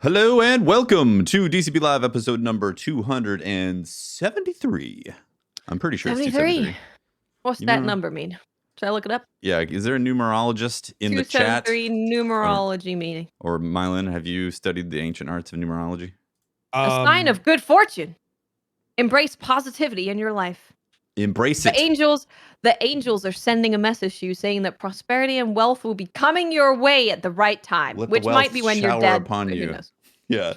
Hello and welcome to DCP Live episode number 273. I'm pretty sure it's 273. What's that number mean? Should I look it up? Yeah, is there a numerologist in the chat? 273 numerology meaning. Or Mylan, have you studied the ancient arts of numerology? A sign of good fortune. Embrace positivity in your life. Embrace it. The angels are sending a message to you saying that prosperity and wealth will be coming your way at the right time, which might be when you're dead. Upon you. Yeah.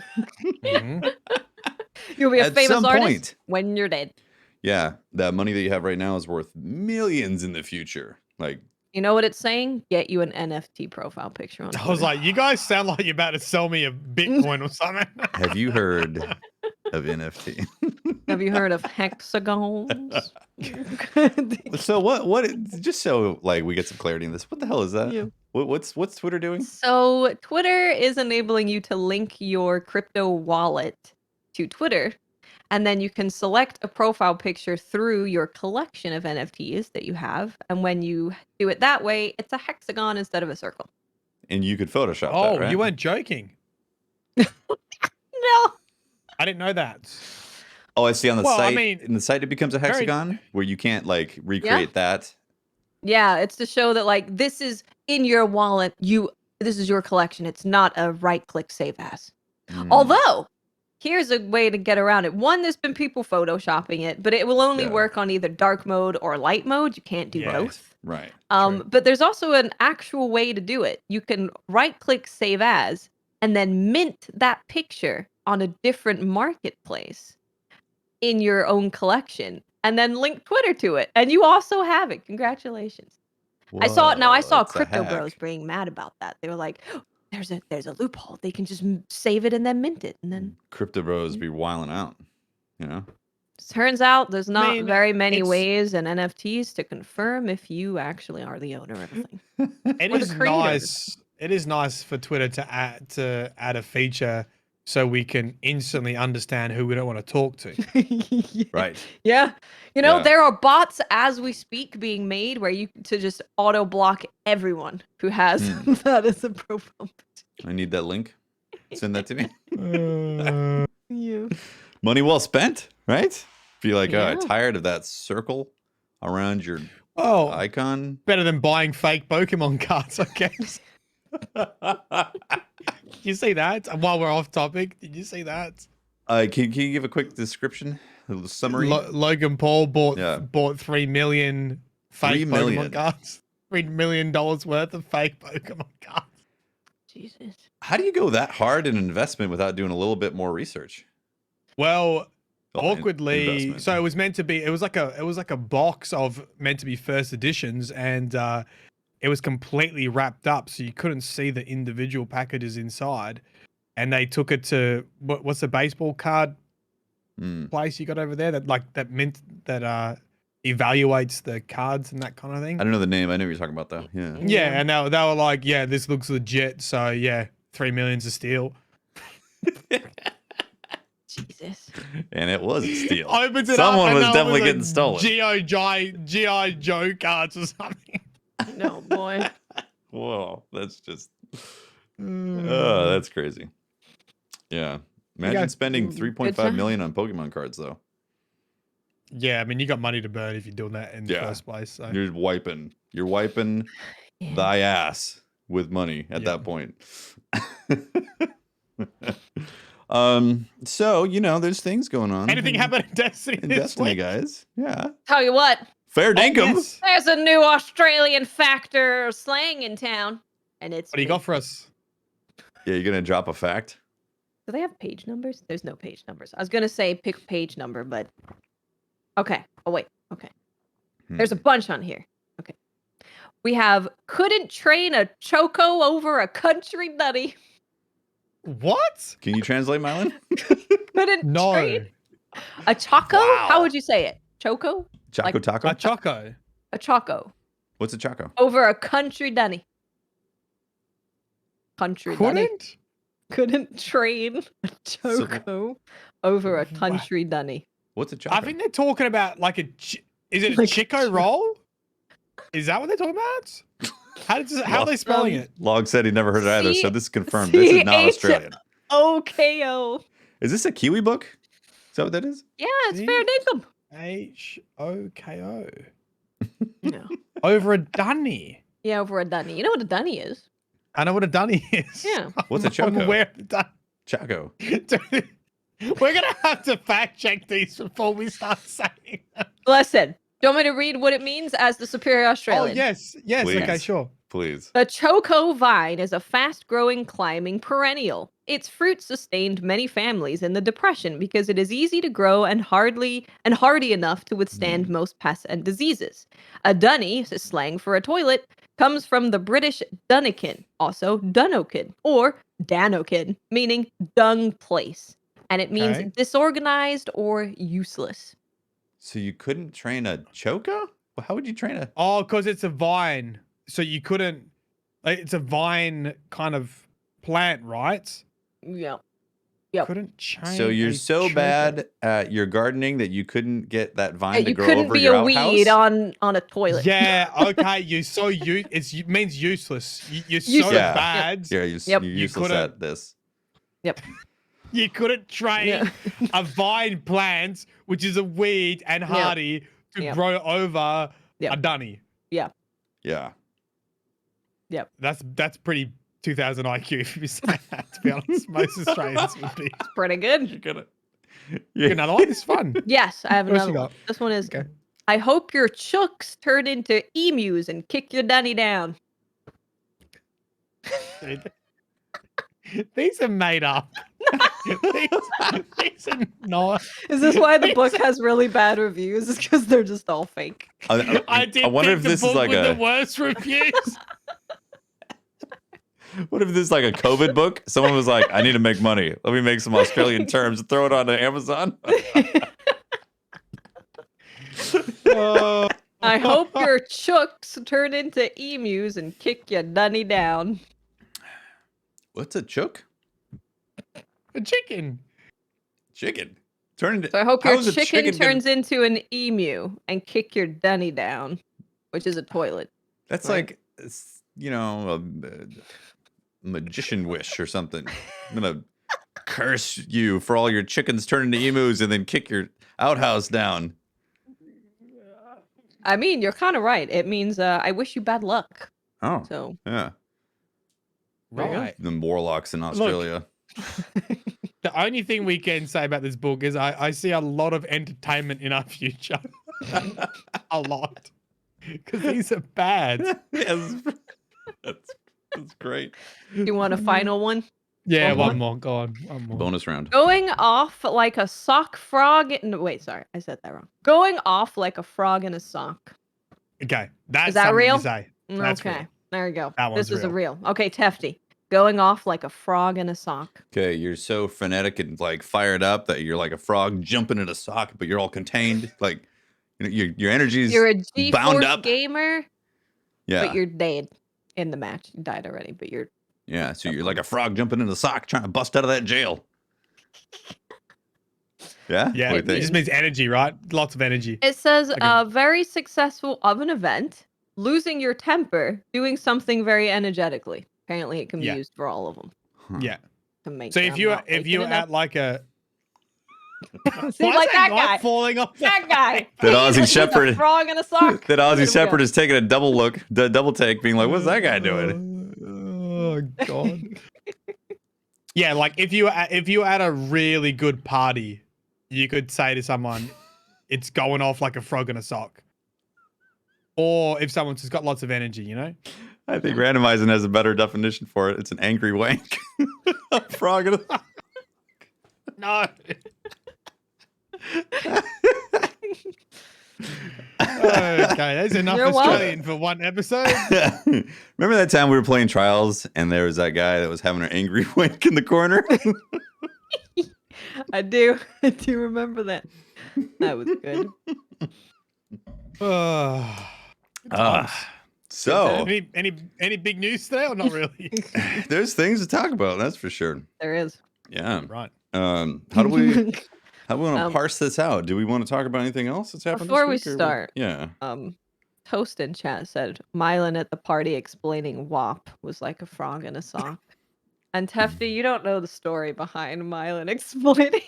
You'll be a famous artist when you're dead. Yeah, that money that you have right now is worth millions in the future. Like, you know what it's saying? Get you an NFT profile picture on Twitter. I was like, you guys sound like you're about to sell me a Bitcoin or something. Have you heard of NFT? Have you heard of hexagons? So what just so like we get some clarity in this, what the hell is that? Yeah. What's Twitter doing? So Twitter is enabling you to link your crypto wallet to Twitter, and then you can select a profile picture through your collection of NFTs that you have, and when you do it that way, it's a hexagon instead of a circle. And you could Photoshop that, right? You weren't joking. No. I didn't know that. Oh, I see on the site. I mean, in the site, it becomes a hexagon where you can't like recreate that. Yeah, it's to show that like this is in your wallet. This is your collection. It's not a right-click save as. Although, here's a way to get around it. One, there's been people photoshopping it, but it will only work on either dark mode or light mode. You can't do both. Right. But there's also an actual way to do it. You can right-click save as and then mint that picture on a different marketplace in your own collection and then link Twitter to it. And you also have it. Congratulations. Whoa, I saw crypto bros being mad about that. They were like, oh, there's a loophole. They can just save it and then mint it. And then crypto bros be wilding out, you know? Turns out there's not very many ways in NFTs to confirm if you actually are the owner of the thing. It is nice. It is nice for Twitter to add a feature so we can instantly understand who we don't want to talk to. Right. Yeah. You know, there are bots as we speak being made where you to just auto block everyone who has that as a profile. I need that link. Send that to me. Yeah. Money well spent, right? Be like, tired of that circle around your icon. Better than buying fake Pokemon cards, I guess. You see that? While we're off topic, did you see that? Can you give a quick description, a little summary? Logan Paul bought 3 million fake Pokemon cards. $3 million worth of fake Pokemon cards. Jesus. How do you go that hard in investment without doing a little bit more research? Well, awkwardly, so it was meant to be. It was like a box of meant to be first editions, and it was completely wrapped up, so you couldn't see the individual packages inside. And they took it to what's the baseball card place you got over there that evaluates the cards and that kind of thing. I don't know the name. I know what you're talking about though. Yeah. Yeah, and they were like, yeah, this looks legit. So yeah, 3 million's a steal. Jesus. And it was a steal. Someone was definitely getting stolen. G.I. Joe cards or something. No, boy. Whoa, that's just... Oh, that's crazy. Yeah. Imagine spending 3.5 million on Pokemon cards, though. Yeah, I mean, you got money to burn if you're doing that in the first place. So. You're wiping thy ass with money at that point. So, you know, there's things going on. Anything happen in Destiny? In Destiny, guys. Yeah. Tell you what. Fair dinkum. Yes. There's a new Australian factor slang in town. And it's... What do you got for us? Yeah, you're going to drop a fact? Do they have page numbers? There's no page numbers. I was going to say pick page number, but... Okay. Oh, wait. Okay. There's a bunch on here. Okay. We have couldn't train a choco over a country nutty. What? Can you translate, Mylan? Couldn't train a choco? Wow. How would you say it? Choco? Choco taco? A choco. A choco. What's a choco? Over a country dunny. Country dunny. Couldn't train a choco over a country dunny. What's a choco? I think they're talking about like is it a Chico roll? Is that what they're talking about? How are they spelling it? Log said he never heard it either, so this is confirmed. This is not Australian. OKO. Is this a Kiwi book? Is that what that is? Yeah, it's fair dinkum. HOKO. Yeah. Over a dunny. Yeah, over a dunny. You know what a dunny is? I know what a dunny is. Yeah. What's a I'm choco? aware of the dunny. Chaco. We're gonna have to fact check these before we start saying them. Listen, do you want me to read what it means as the superior Australian? Oh yes, yes. Please. Okay, sure. Please. The choco vine is a fast-growing climbing perennial. Its fruit sustained many families in the Depression because it is easy to grow and hardy enough to withstand most pests and diseases. A dunny, slang for a toilet, comes from the British dunnikin, also dunokin, or danokin, meaning dung place. And it means Okay. disorganized or useless. So you couldn't train a choco? Well, how would you train a? Oh, because it's a vine, so you couldn't. Like, it's a vine kind of plant, right? Yeah. Yep. Couldn't change. So you're so bad at your gardening that you couldn't get that vine to You grow couldn't over be your a weed outhouse? on a toilet. Yeah. Okay. You're so it means useless. You're so Useless. Yeah. bad. Yeah, Yep. you're You useless couldn't- at this. Yep. You couldn't train Yeah. a vine plant, which is a weed and hardy, to Yep. grow over Yep. a dunny. Yeah. That's pretty 2000 IQ if you say that. To be honest, most Australians would be. It's pretty good. You're gonna. Get another one. It's fun. Yes, I have What else another you one. got? This one is, Okay. I hope your chooks turn into emus and kick your dunny down. These are made up. these are not. Is this why the book has really bad reviews? It's because they're just all fake. I did wonder think if the this is book like with a. the worst reviews. What if this is like a COVID book? Someone was like, "I need to make money. Let me make some Australian terms and throw it onto Amazon." I hope your chooks turn into emus and kick your dunny down. What's a chook? A chicken. Chicken. Turn into. So I hope how your is a chicken gonna- turns into an emu and kick your dunny down, which is a toilet. That's right? like, you know, a magician wish or something. I'm gonna curse you for all your chickens turning into emus and then kick your outhouse down. I mean, you're kind of right. It means I wish you bad luck. Oh, So yeah. Right. The warlocks in Australia. The only thing we can say about this book is I see a lot of entertainment in our future. A lot. Because these are bad. Yes. That's great. do you want a final one? Yeah, One more? one more. Go on. One more. Bonus round. Going off like a sock frog. No, wait, sorry, I said that wrong. Going off like a frog in a sock. Okay. That's that something real? to say. That's Okay, real. there you go. That one's This is a real. real. Okay, Tefty. Going off like a frog in a sock. Okay, you're so frenetic and like fired up that you're like a frog jumping in a sock, but you're all contained. Like your energy's You're a bound G-Force up. gamer, Yeah, but you're dead in the match. You died already, but you're. yeah. So you're like a frog jumping in a sock, trying to bust out of that jail. Yeah. Yeah. What It do you just think? means energy, right? Lots of energy. It says Okay. very successful of an event, losing your temper, doing something very energetically. Apparently, it can be Yeah. used for all of them. Huh. Yeah. To make So sure if I'm you not if making you it up. at like a See, Why is like that guy. falling off the- That guy. That Aussie With a Shepherd- frog in a sock. That Way Aussie to Shepherd go. is taking a double look, double take, being like, "What's that guy doing?" Oh god. Yeah, like if you were at a really good party, you could say to someone, "It's going off like a frog in a sock." Or if someone's just got lots of energy, you know. I think randomizing has a better definition for it. It's an angry wank. A frog in a No. Okay, that's enough You're welcome. Australian for one episode. Remember that time we were playing Trials and there was that guy that was having an angry wink in the corner? I do. I do remember that. That was good. So Any big news today or not really? there's things to talk about, that's for sure. There is. Yeah. Right. How do we want to Um, parse this out? Do we want to talk about anything else that's happened Before we this week, or start, yeah. Toast in chat said Mylan at the party explaining WAP was like a frog in a sock. And Tefty, you don't know the story behind Mylan exploiting.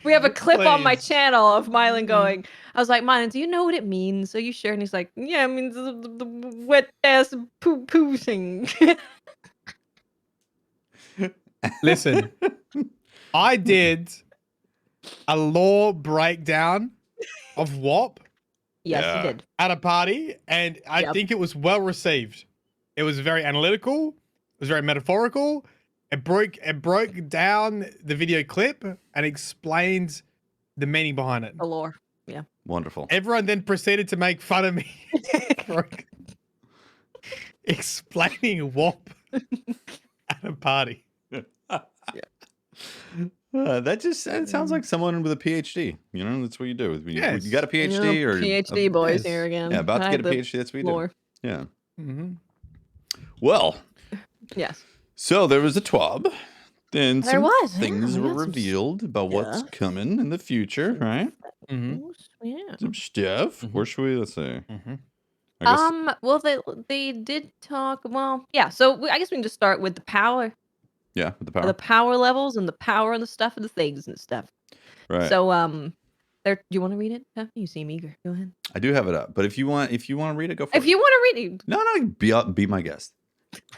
We have a clip on my Please. channel of Mylan going, I was like, Mylan, do you know what it means? Are you sure? And he's like, yeah, it means the wet ass poo thing. Listen, I did a lore breakdown of WAP Yes, Yeah. you did. at a party, and I Yep. think it was well received. It was very analytical. It was very metaphorical. It broke down the video clip and explained the meaning behind it. The lore. Wonderful. Everyone then proceeded to make fun of me for explaining WAP at a party. That sounds like someone with a PhD. You know, that's what you do. When you got a PhD or PhD boys Yes. here again. yeah, about to Hide get a the PhD. That's what you lore. do. Yeah. Mm-hmm. Well, Yes. so there was a TWAB. Then There some was, yeah, things we were got some revealed about what's stuff. coming in the future, right? Mm-hmm. Yeah. Some stuff. Mhm. Where should we? Let's see. Mm-hmm. I guess. Well, they did talk. Well, yeah. So I guess we can just start with the power, Yeah, with the the power. power levels, and the power and the stuff and the things and stuff. Right. So there. Do you want to read it? Huh? You seem eager. Go ahead. I do have it up, but if you want to read it, go for If it. you want to read it, No, be my guest.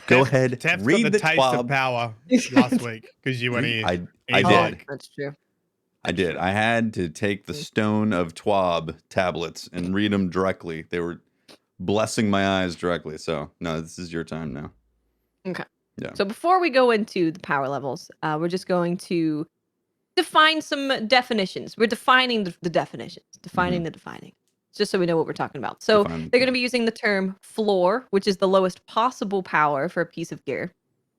Go ahead. Tef Read got the the taste TWAB. of power last week because you went here. I He's did. like, that's true. I did. I had to take the stone of TWAB tablets and read them directly. They were blessing my eyes directly. So no, this is your time now. Okay. Yeah. So before we go into the power levels, we're just going to define some definitions. We're defining the definitions, defining the defining, just so we know what we're talking about. So Define- they're going to be using the term floor, which is the lowest possible power for a piece of gear.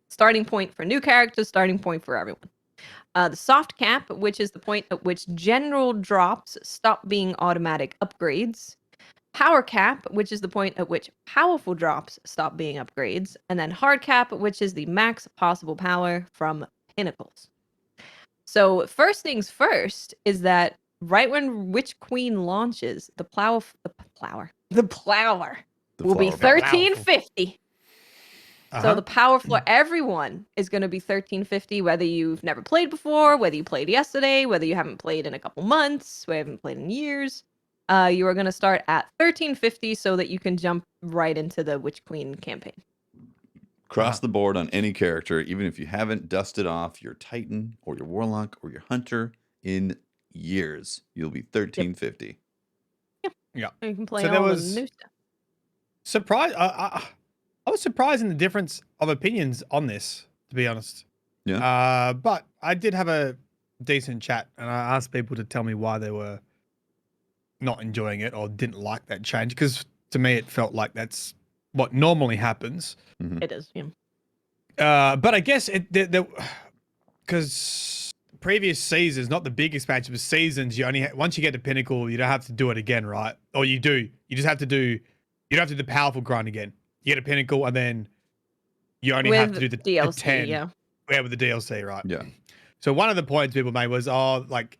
Starting point for new characters, starting point for everyone. The soft cap, which is the point at which general drops stop being automatic upgrades. Power cap, which is the point at which powerful drops stop being upgrades. And then hard cap, which is the max possible power from pinnacles. So first things first is that right when Witch Queen launches, the plower The will be flower power. 1350. So uh-huh. the power for everyone is going to be 1350, whether you've never played before, whether you played yesterday, whether you haven't played in a couple months, whether you haven't played in years. You are going to start at 1350 so that you can jump right into the Witch Queen campaign. Cross the board on any character, even if you haven't dusted off your Titan or your Warlock or your Hunter in years. You'll be 1350. Yeah. You can play So there all was- the new stuff. Surprise! I was surprised in the difference of opinions on this, to be honest. Yeah. But I did have a decent chat, and I asked people to tell me why they were not enjoying it or didn't like that change. Because to me, it felt like that's what normally happens. It is, yeah. But I guess because previous seasons, not the big expansion, but seasons, you only once you get to Pinnacle, you don't have to do it again, right? Or you do. You just have to do. You don't have to do the powerful grind again. You get a Pinnacle, and then you only have to do the DLC, 10. yeah. Yeah, with the DLC, right? Yeah. So one of the points people made was, oh, like,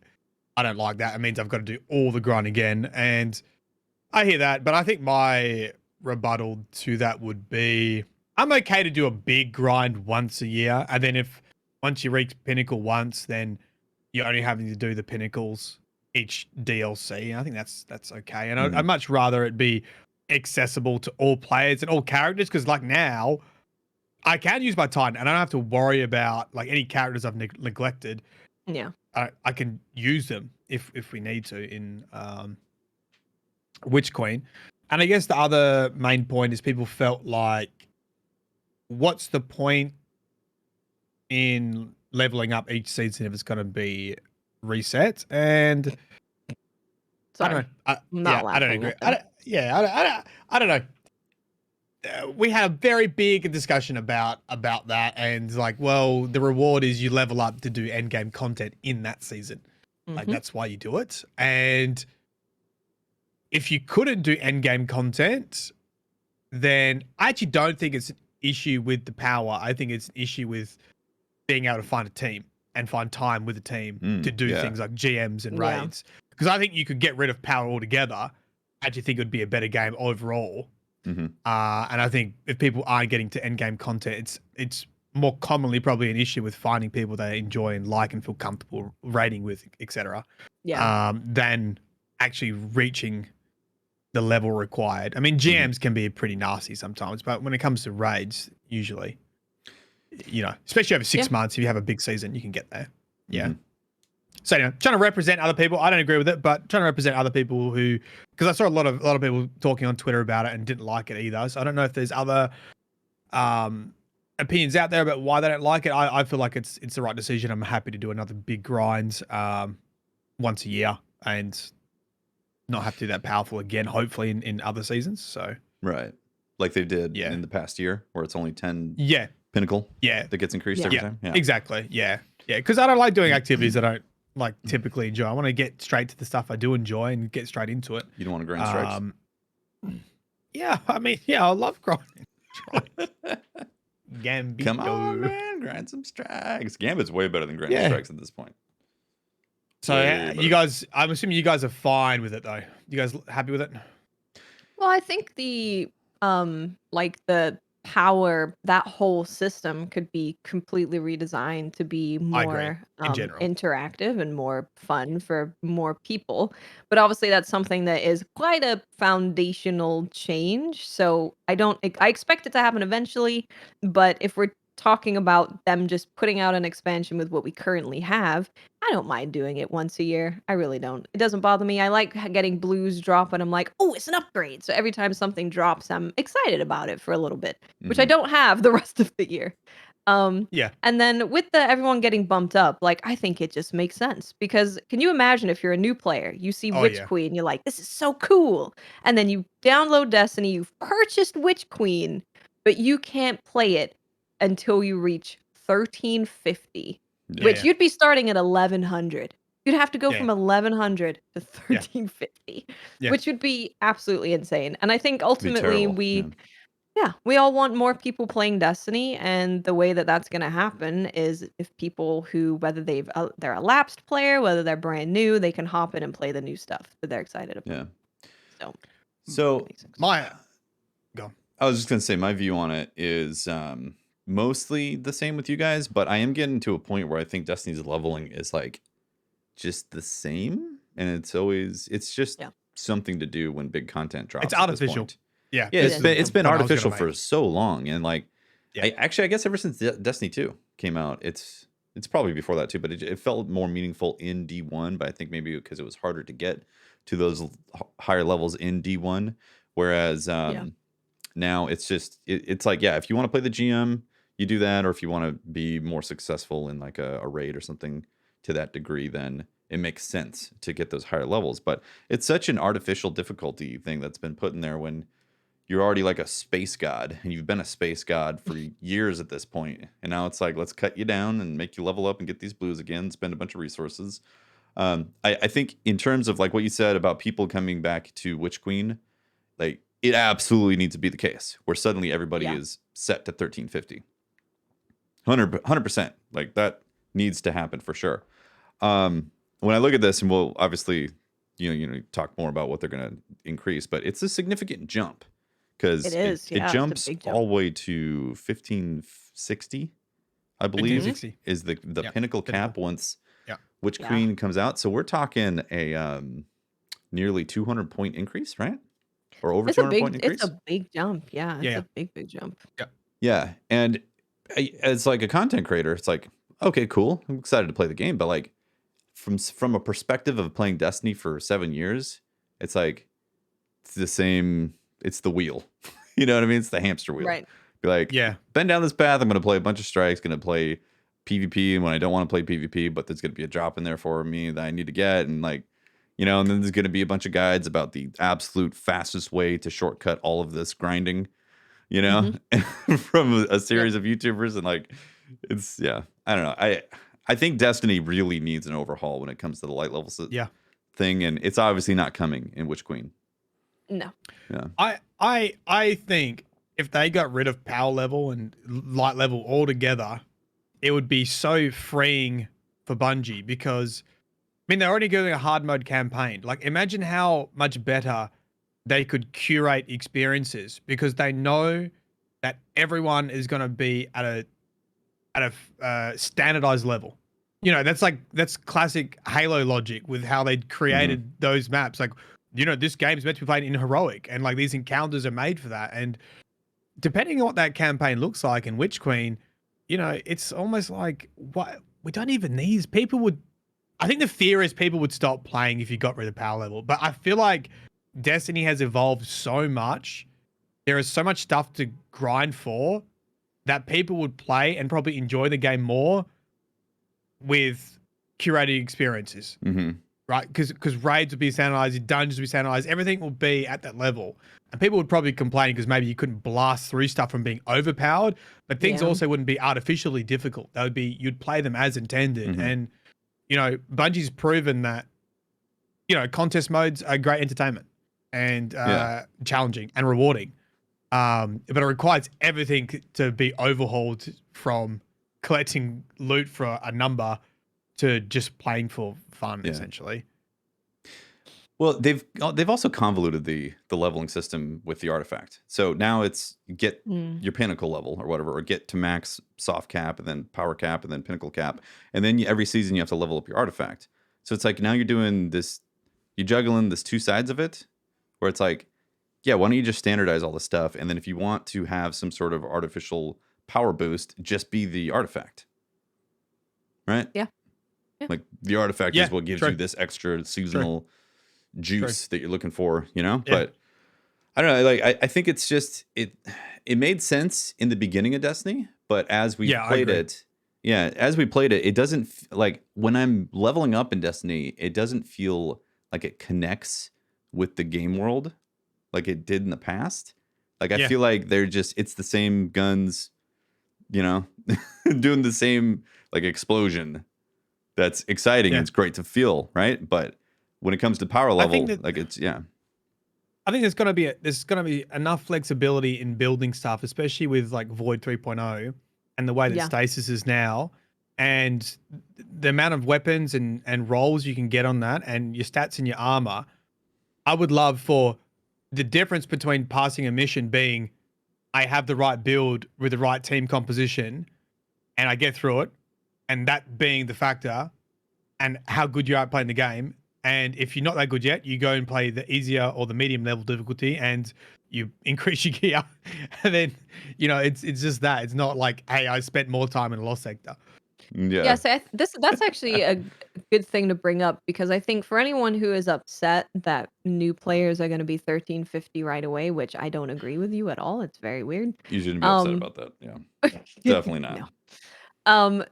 I don't like that. It means I've got to do all the grind again. And I hear that, but I think my rebuttal to that would be, I'm okay to do a big grind once a year. And then once you reach Pinnacle once, then you're only having to do the Pinnacles each DLC. I think that's okay. And I'd much rather it be accessible to all players and all characters, because like now, I can use my Titan and I don't have to worry about like any characters I've neglected. Yeah. I can use them if we need to in Witch Queen. And I guess the other main point is people felt like, what's the point in leveling up each season if it's going to be reset? And Sorry. I don't know. I don't agree. I don't know. We had a very big discussion about that, and like, well, the reward is you level up to do endgame content in that season. Like that's why you do it. And if you couldn't do endgame content, then I actually don't think it's an issue with the power. I think it's an issue with being able to find a team and find time with a team to do things like GMs and raids. Because I think you could get rid of power altogether. I actually think it would be a better game overall. And I think if people aren't getting to endgame content, it's more commonly probably an issue with finding people they enjoy and like and feel comfortable raiding with, etc. Than actually reaching the level required. I mean, GMs can be pretty nasty sometimes, but when it comes to raids, usually, especially over 6 months, if you have a big season, you can get there. Yeah. So anyway, trying to represent other people. I don't agree with it, but trying to represent other people who, because I saw a lot of people talking on Twitter about it and didn't like it either. So I don't know if there's other opinions out there about why they don't like it. I feel like it's the right decision. I'm happy to do another big grind once a year and not have to do that powerful again, hopefully in other seasons. So right, like they did in the past year, where it's only 10 pinnacle that gets increased every time. Exactly. Yeah, because I don't like doing activities I don't like typically enjoy. I want to get straight to the stuff I do enjoy and get straight into it. You don't want to grind strikes? Yeah, I mean, I love grinding. Gambito. Come on, man, grind some strikes. Gambit's way better than grinding strikes at this point. So you guys, I'm assuming you guys are fine with it though. You guys happy with it? Well, I think the power, that whole system could be completely redesigned to be more interactive and more fun for more people. But obviously that's something that is quite a foundational change. So I expect it to happen eventually, but if we're talking about them just putting out an expansion with what we currently have, I don't mind doing it once a year. I really don't. It doesn't bother me. I like getting blues drop and I'm like, oh, it's an upgrade. So every time something drops, I'm excited about it for a little bit, which I don't have the rest of the year. And then with everyone getting bumped up, like, I think it just makes sense because can you imagine if you're a new player, you see Witch Queen, you're like, this is so cool. And then you download Destiny, you've purchased Witch Queen, but you can't play it until you reach 1350, which you'd be starting at 1100. You'd have to go from 1100 to 1350, which would be absolutely insane. And I think ultimately we all want more people playing Destiny, and the way that that's going to happen is if people who, whether they're a lapsed player, whether they're brand new, they can hop in and play the new stuff that they're excited about. So go. I was just gonna say my view on it is mostly the same with you guys, but I am getting to a point where I think Destiny's leveling is like just the same, and it's just something to do when big content drops. It's artificial. Yeah, it's been artificial for so long, and like I guess ever since Destiny 2 came out, it's probably before that too, but it felt more meaningful in D1. But I think maybe because it was harder to get to those higher levels in D1, whereas now it's just it's like if you want to play the GM, you do that, or if you want to be more successful in like a raid or something to that degree, then it makes sense to get those higher levels. But it's such an artificial difficulty thing that's been put in there when you're already like a space god, and you've been a space god for years at this point, and now it's like, let's cut you down and make you level up and get these blues again, spend a bunch of resources. I think in terms of like what you said about people coming back to Witch Queen, like it absolutely needs to be the case where suddenly everybody is set to 1350. 100%. Like that needs to happen for sure. When I look at this, and we'll obviously talk more about what they're going to increase, but it's a significant jump because it jumps all the way to 1560, I believe, is the pinnacle cap once Witch Queen comes out. So we're talking a nearly 200 point increase, right? Or over 200 point increase. It's a big jump. It's a big jump. Yeah. And as like a content creator, it's like, okay, cool. I'm excited to play the game. But like from a perspective of playing Destiny for 7 years, it's like, it's the same. It's the wheel. You know what I mean? It's the hamster wheel. Right. Be like, bend down this path. I'm going to play a bunch of strikes, going to play PvP. And when I don't want to play PvP, but there's going to be a drop in there for me that I need to get. And like, and then there's going to be a bunch of guides about the absolute fastest way to shortcut all of this grinding, from a series of YouTubers. And like, it's, I don't know. I think Destiny really needs an overhaul when it comes to the light level thing. And it's obviously not coming in Witch Queen. No. Yeah. I think if they got rid of power level and light level altogether, it would be so freeing for Bungie because, I mean, they're already doing a hard mode campaign. Like, imagine how much better they could curate experiences because they know that everyone is going to be at a standardized level. You know, that's classic Halo logic with how they created those maps. Like, you know, this game is meant to be played in heroic, and like these encounters are made for that. And depending on what that campaign looks like in Witch Queen, you know, it's almost like what we don't even need. People would, I think the fear is people would stop playing if you got rid of power level. But I feel like Destiny has evolved so much. There is so much stuff to grind for that people would play and probably enjoy the game more with curated experiences, right? Because raids would be standardized, dungeons would be standardized, everything will be at that level. And people would probably complain because maybe you couldn't blast through stuff from being overpowered, but things also wouldn't be artificially difficult. They would be, you'd play them as intended. And, you know, Bungie's proven that, you know, contest modes are great entertainment and challenging and rewarding. But it requires everything to be overhauled from collecting loot for a number to just playing for fun, essentially. Well, they've also convoluted the leveling system with the artifact. So now it's get your pinnacle level or whatever, or get to max soft cap and then power cap and then pinnacle cap. And then every season you have to level up your artifact. So it's like now you're doing this, you're juggling this two sides of it where it's like, yeah, why don't you just standardize all this stuff? And then if you want to have some sort of artificial power boost, just be the artifact. Right? Yeah. Like the artifact is what gives you this extra seasonal juice that you're looking for, you know? But I don't know, like I think it's just it made sense in the beginning of Destiny, but as we played it, it doesn't like when I'm leveling up in Destiny, it doesn't feel like it connects with the game world like it did in the past. Like I feel like they're just it's the same guns, you know, doing the same like explosion. That's exciting. It's great to feel, right? But when it comes to power level, like it's I think there's gonna be enough flexibility in building stuff, especially with like Void 3.0 and the way that stasis is now, and the amount of weapons and rolls you can get on that, and your stats and your armor. I would love for the difference between passing a mission being, I have the right build with the right team composition, and I get through it, and that being the factor, and how good you are at playing the game. And if you're not that good yet, you go and play the easier or the medium level difficulty, and you increase your gear. And then, you know, it's just that. It's not like, hey, I spent more time in a lost sector. Yeah, so that's actually a good thing to bring up, because I think for anyone who is upset that new players are going to be 1350 right away, which I don't agree with you at all. It's very weird. You shouldn't be upset about that. Yeah, definitely not. No.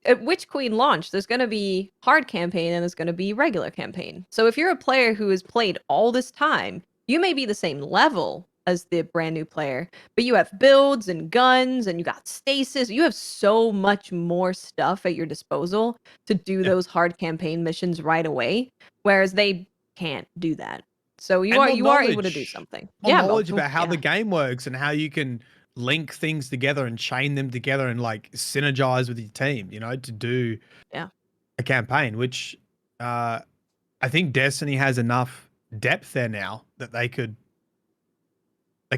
At Witch Queen launch, there's going to be hard campaign and there's going to be regular campaign. So if you're a player who has played all this time, you may be the same level as the brand new player, but you have builds and guns and you got stasis. You have so much more stuff at your disposal to do those hard campaign missions right away, whereas they can't do that. So you are able to do something. More knowledge about how the game works and how you can link things together and chain them together and like synergize with your team, you know, to do a campaign, which I think Destiny has enough depth there now that they could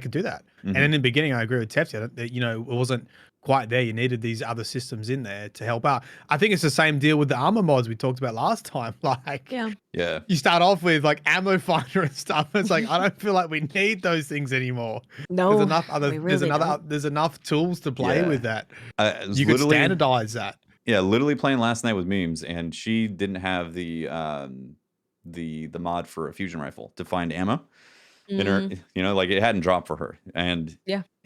do that. And in the beginning, I agree with Tefty that, you know, it wasn't quite there. You needed these other systems in there to help out. I think it's the same deal with the armor mods we talked about last time. Like, you start off with like ammo finder and stuff. It's like, I don't feel like we need those things anymore. No, there's enough tools to play with that. You could standardize that. Yeah, literally playing last night with Memes, and she didn't have the mod for a fusion rifle to find ammo. In her, you know, like it hadn't dropped for her, and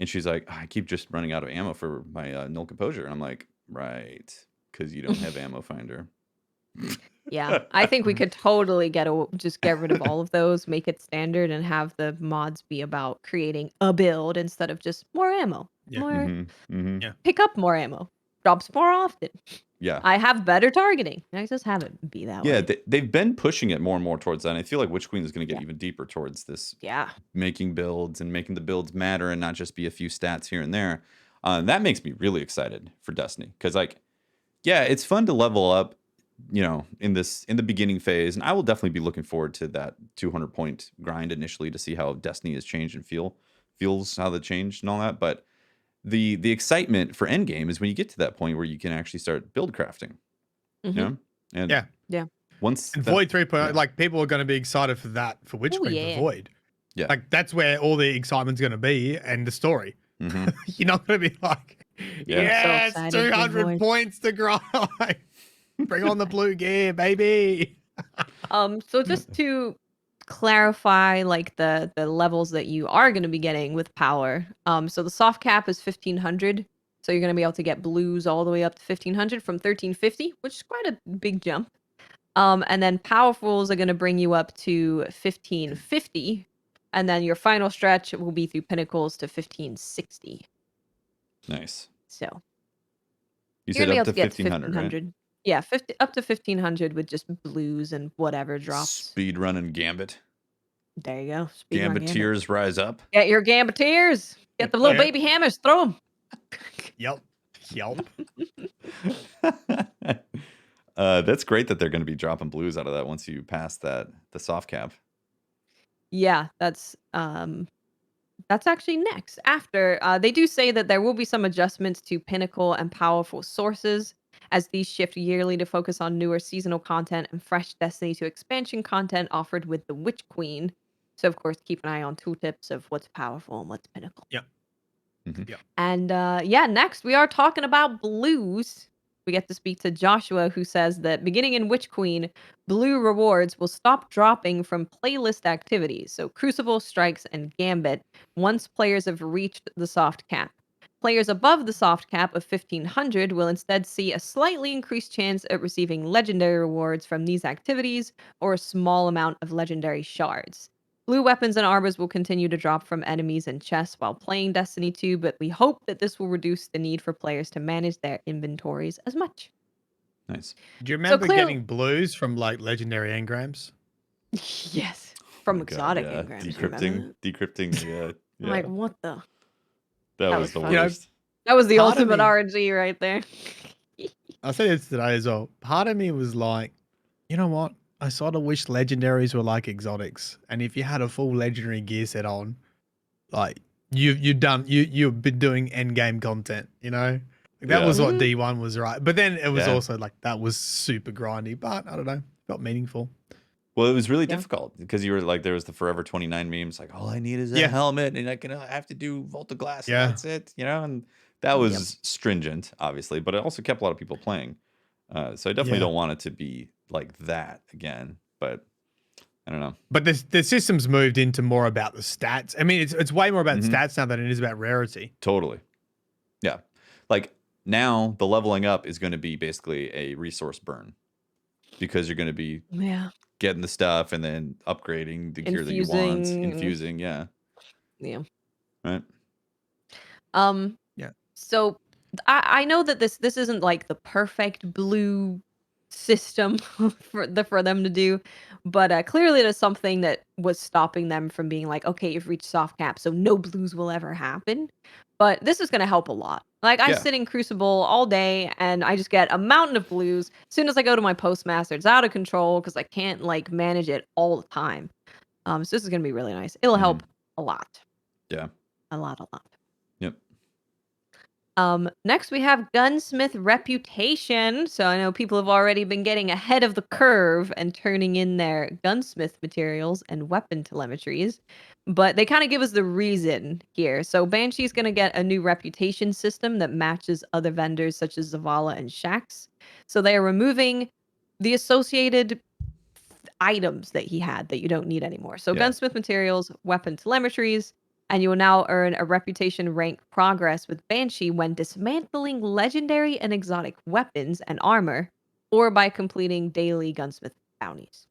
she's like, I keep just running out of ammo for my null composure, and I'm like, right, because you don't have ammo finder. Yeah, I think we could totally just get rid of all of those, make it standard, and have the mods be about creating a build instead of just more ammo. Pick up more ammo, drops more often. Yeah, I have better targeting. I just have it be that way. Yeah, they've been pushing it more and more towards that. And I feel like Witch Queen is going to get even deeper towards this. Yeah, making builds and making the builds matter and not just be a few stats here and there. That makes me really excited for Destiny because, like, yeah, it's fun to level up you know, in the beginning phase, and I will definitely be looking forward to that 200 point grind initially to see how Destiny has changed and feels how the changed and all that. But the excitement for endgame is when you get to that point where you can actually start build crafting. You know? And Yeah. once And that, Void 3.0, yeah. like people are going to be excited for that, for Witch Oh, Queen, yeah. for Void. Yeah. Like that's where all the excitement's going to be and the story. Mhm. You're not going to be like, Yeah. yes, I'm so excited for 200 Void. points to grind. Bring on the blue gear, baby. So just to clarify, like the levels that you are going to be getting with power. So the soft cap is 1500. So you're going to be able to get blues all the way up to 1500 from 1350, which is quite a big jump. And then powerfuls are going to bring you up to 1550, and then your final stretch will be through pinnacles to 1560. Nice. So You you're said gonna up be to able to get 1500, right? Yeah, up to 1500 with just blues and whatever drops. Speed run and gambit. There you go. Speedrun Gambit. Gambiteers rise up. Get your gambiteers. Get the little baby hammers. Throw them. Yep. That's great that they're going to be dropping blues out of that once you pass the soft cap. Yeah, that's actually next. After they do say that there will be some adjustments to pinnacle and powerful sources as these shift yearly to focus on newer seasonal content and fresh Destiny 2 expansion content offered with the Witch Queen. So of course, keep an eye on tooltips of what's powerful and what's pinnacle. Yep. Mhm. And next we are talking about blues. We get to speak to Joshua, who says that beginning in Witch Queen, blue rewards will stop dropping from playlist activities, so Crucible, Strikes, and Gambit, once players have reached the soft cap. Players above the soft cap of 1500 will instead see a slightly increased chance at receiving legendary rewards from these activities or a small amount of legendary shards. Blue weapons and armors will continue to drop from enemies and chests while playing Destiny 2, but we hope that this will reduce the need for players to manage their inventories as much. Nice. Do you remember getting blues from like legendary engrams? Yes, from Oh my God, exotic yeah. engrams. Remember that? Decrypting. Yeah. I'm like, what the? That was the funny. worst. That was the Part of ultimate me- RNG right there. I said this today as well. Part of me was like, you know what? I sort of wish legendaries were like exotics, and if you had a full legendary gear set on, like you've been doing end game content, you know. Like, that was what D1 was, right? But then it was also like that was super grindy, but I don't know, felt meaningful. Well, it was really difficult because you were like, there was the Forever 29 memes, like all I need is a helmet, and I have to do Volta Glass, and that's it, you know. And that was stringent, obviously, but it also kept a lot of people playing. So I definitely don't want it to be like that again, but I don't know. But the system's moved into more about the stats. I mean, it's way more about stats now than it is about rarity. Totally. Yeah. Like now the leveling up is going to be basically a resource burn because you're going to be getting the stuff and then upgrading the gear that you want, infusing. Yeah. Right. So I know that this isn't like the perfect blue system for them to do, but clearly it is something that was stopping them from being like, okay, you've reached soft cap, so no blues will ever happen. But this is going to help a lot. Like I sit in Crucible all day and I just get a mountain of blues. As soon as I go to my postmaster, it's out of control because I can't like manage it all the time. So this is going to be really nice. It'll help a lot. Yeah. A lot. Yep. Next we have Gunsmith Reputation. So I know people have already been getting ahead of the curve and turning in their Gunsmith materials and weapon telemetries, but they kind of give us the reason here. So Banshee's going to get a new reputation system that matches other vendors such as Zavala and Shax. So they are removing the associated items that he had that you don't need anymore. So Gunsmith materials, weapon telemetries, and you will now earn a reputation rank progress with Banshee when dismantling legendary and exotic weapons and armor, or by completing daily Gunsmith bounties.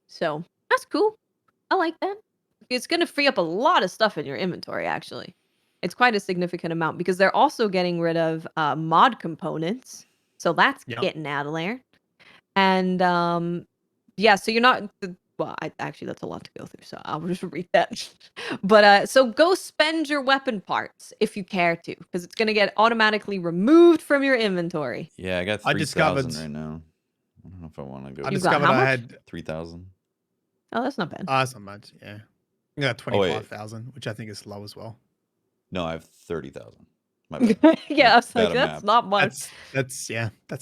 So that's cool. I like that. It's going to free up a lot of stuff in your inventory, actually. It's quite a significant amount because they're also getting rid of mod components. So that's getting out of there. And so you're not well, actually that's a lot to go through, so I'll just read that. But so go spend your weapon parts if you care to, because it's gonna get automatically removed from your inventory. Yeah, I got I 3,000 discovered- right now. I don't know if I want to go. I You got discovered how I much? had 3,000. Oh, that's not bad. that's not much. Yeah, I got Oh, wait. 25,000, which I think is low as well. No, I have 30,000. My bad. Yeah, I was like, Bad that's map. not much. That's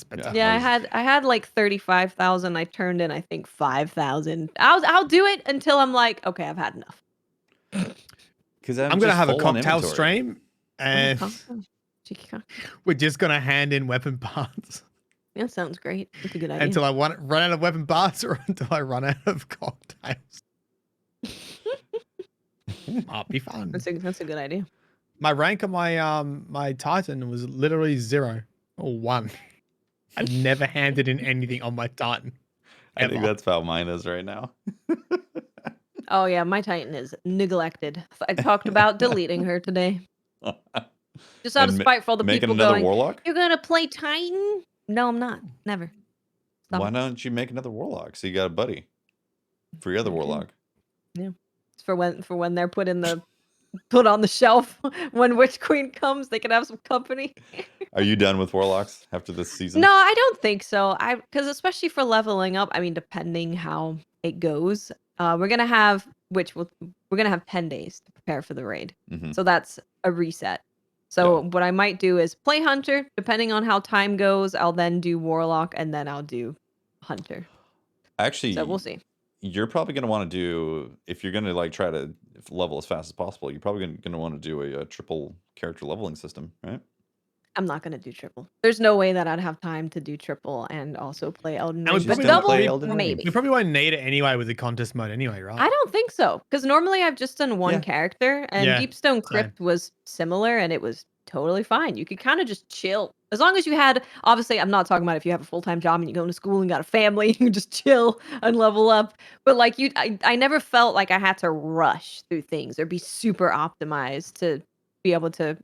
better. Yeah, I had like 35,000. I turned in I think 5,000. I'll do it until I'm like, okay, I've had enough. Because I'm gonna have a cocktail stream, Oh, and cheeky cock. we're just gonna hand in weapon parts Yeah, sounds great. That's a good idea. until I run out of weapon parts, or until I run out of cocktails. Might be fun. That's a good idea. My rank on my Titan was literally 0 or 1. I never handed in anything on my Titan. I think ever. that's how mine is right now. Oh yeah, my Titan is neglected. I talked about deleting her today. Just out of And spite for all the Making people another going, Warlock? you're gonna play Titan? No, I'm not. Never. Stop Why it. don't you make another Warlock so you got a buddy for your other Okay. Warlock? It's for when they're put on the shelf. When Witch Queen comes, they can have some company. Are you done with Warlocks after this season? No, I don't think so. Because especially for leveling up, I mean, depending how it goes, we're gonna have 10 days to prepare for the raid. Mm-hmm. So that's a reset. So what I might do is play Hunter. Depending on how time goes, I'll then do Warlock, and then I'll do Hunter. Actually, So we'll see. You're probably going to want to do, if you're going to like try to level as fast as possible, you're probably going to want to do a triple character leveling system, right? I'm not gonna do triple. There's no way that I'd have time to do triple and also play Elden And we Ring. probably But don't double, play Elden Ring. maybe. We probably won't need it anyway with the contest mode anyway, right? I don't think so, because normally I've just done one Yeah. character, and Yeah, Deepstone Crypt was similar, and it was totally fine. You could kind of just chill. As long as you had, obviously, I'm not talking about if you have a full-time job and you go to school and got a family, you can just chill and level up. But like I never felt like I had to rush through things or be super optimized to be able to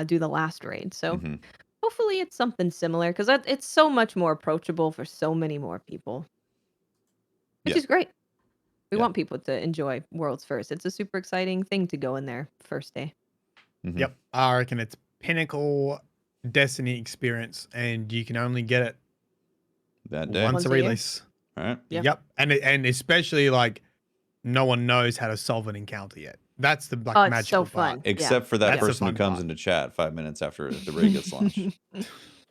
do the last raid. So Mhm. hopefully it's something similar, because it's so much more approachable for so many more people, which Yeah. is great. We Yeah. want people to enjoy Worlds First. It's a super exciting thing to go in there first day. Mhm. Yep, I reckon it's pinnacle Destiny experience, and you can only get it That day. once Once a a year? release. All right. Yeah. Yep, and especially like no one knows how to solve an encounter yet. That's the like Oh, it's magical so part. fun. Except for that That's the person who fun comes part. into chat 5 minutes after the raid gets launched.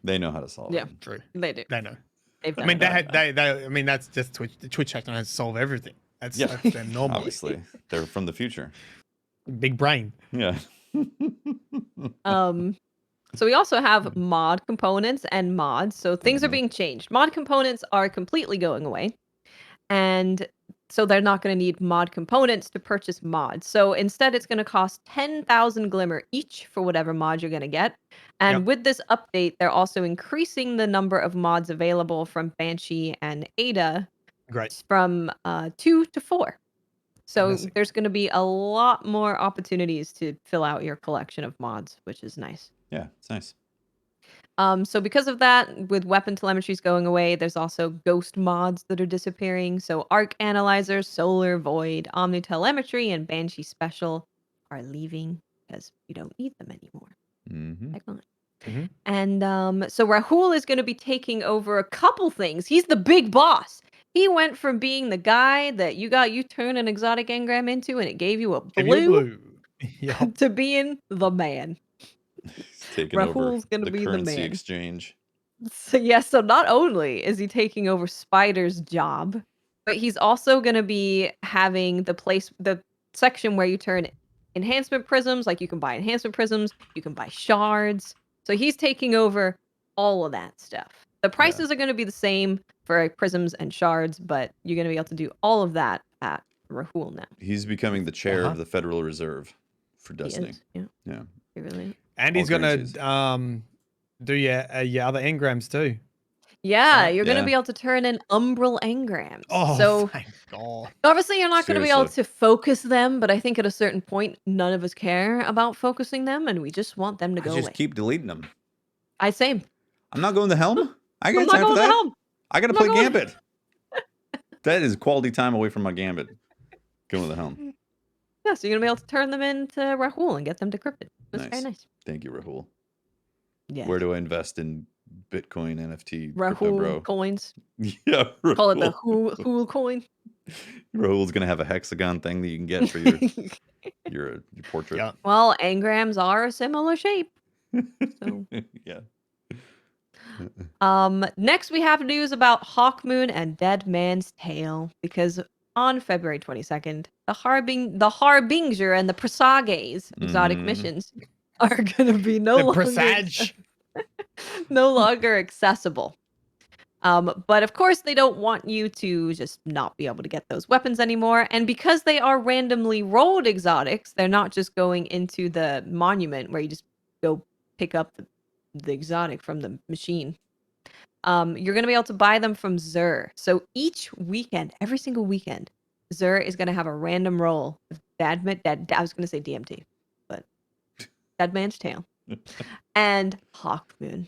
They know how to solve Yeah. it. True, They do. they know. They've I done mean, it. they. I mean, that's just Twitch. The Twitch chat knows how to solve everything. That's Yeah. that's their normal. Obviously, they're from the future. Big brain. Yeah. So we also have mod components and mods. So things are Mhm. being changed. Mod components are completely going away. And so they're not going to need mod components to purchase mods. So instead, it's going to cost 10,000 glimmer each for whatever mod you're going to get. And Yep. with this update, they're also increasing the number of mods available from Banshee and Ada Great. from 2 to 4. So Fantastic. there's going to be a lot more opportunities to fill out your collection of mods, which is nice. Yeah, it's nice. So because of that, with weapon telemetries going away, there's also ghost mods that are disappearing. So Arc Analyzer, Solar Void, Omni Telemetry, and Banshee Special are leaving because you don't need them anymore. Mm-hmm. Excellent. Mhm. And so Rahul is going to be taking over a couple things. He's the big boss. He went from being the guy that you turned an exotic engram into and it gave you a Give you a blue, blue. Yep. to being the man. He's taking over Rahul's gonna the be the currency man. exchange. So so not only is he taking over Spider's job, but he's also going to be having the section where you turn enhancement prisms, like you can buy enhancement prisms, you can buy shards. So he's taking over all of that stuff. The prices are going to be the same for prisms and shards, but you're going to be able to do all of that at Rahul now. He's becoming the chair Uh-huh. of the Federal Reserve for He Destiny. is, yeah. Yeah. He really is. And All he's gonna currencies. do your other engrams too. Yeah, Right. you're going to Yeah. be able to turn in Umbral engrams. Oh, So thank God. obviously, you're not going to be able Seriously. to focus them, but I think at a certain point, none of us care about focusing them, and we just want them to I go just away. keep deleting them. I same. I'm not going the helm. I I'm got not time for going to that. helm. I gotta I'm not play going- Gambit. That is quality time away from my gambit. Going to the helm. Yeah, so you're gonna be able to turn them into Rahul and get them decrypted. That's very nice. Thank you, Rahul. Yeah. Where do I invest in Bitcoin, NFT, crypto, Rahul bro? coins. Yeah, Rahul. Call it the Hool coin. Rahul's gonna have a hexagon thing that you can get for your your portrait. Yeah. Well, engrams are a similar shape. So Yeah. Next we have news about Hawkmoon and Dead Man's Tale, because on February 22nd, the Harbinger and the Presages exotic missions are gonna be no longer accessible. But of course they don't want you to just not be able to get those weapons anymore. And because they are randomly rolled exotics, they're not just going into the monument where you just go pick up the exotic from the machine. You're going to be able to buy them from Xur. So each weekend, every single weekend, Xur is going to have a random roll of I was going to say DMT, but Dead Man's Tale and Hawkmoon.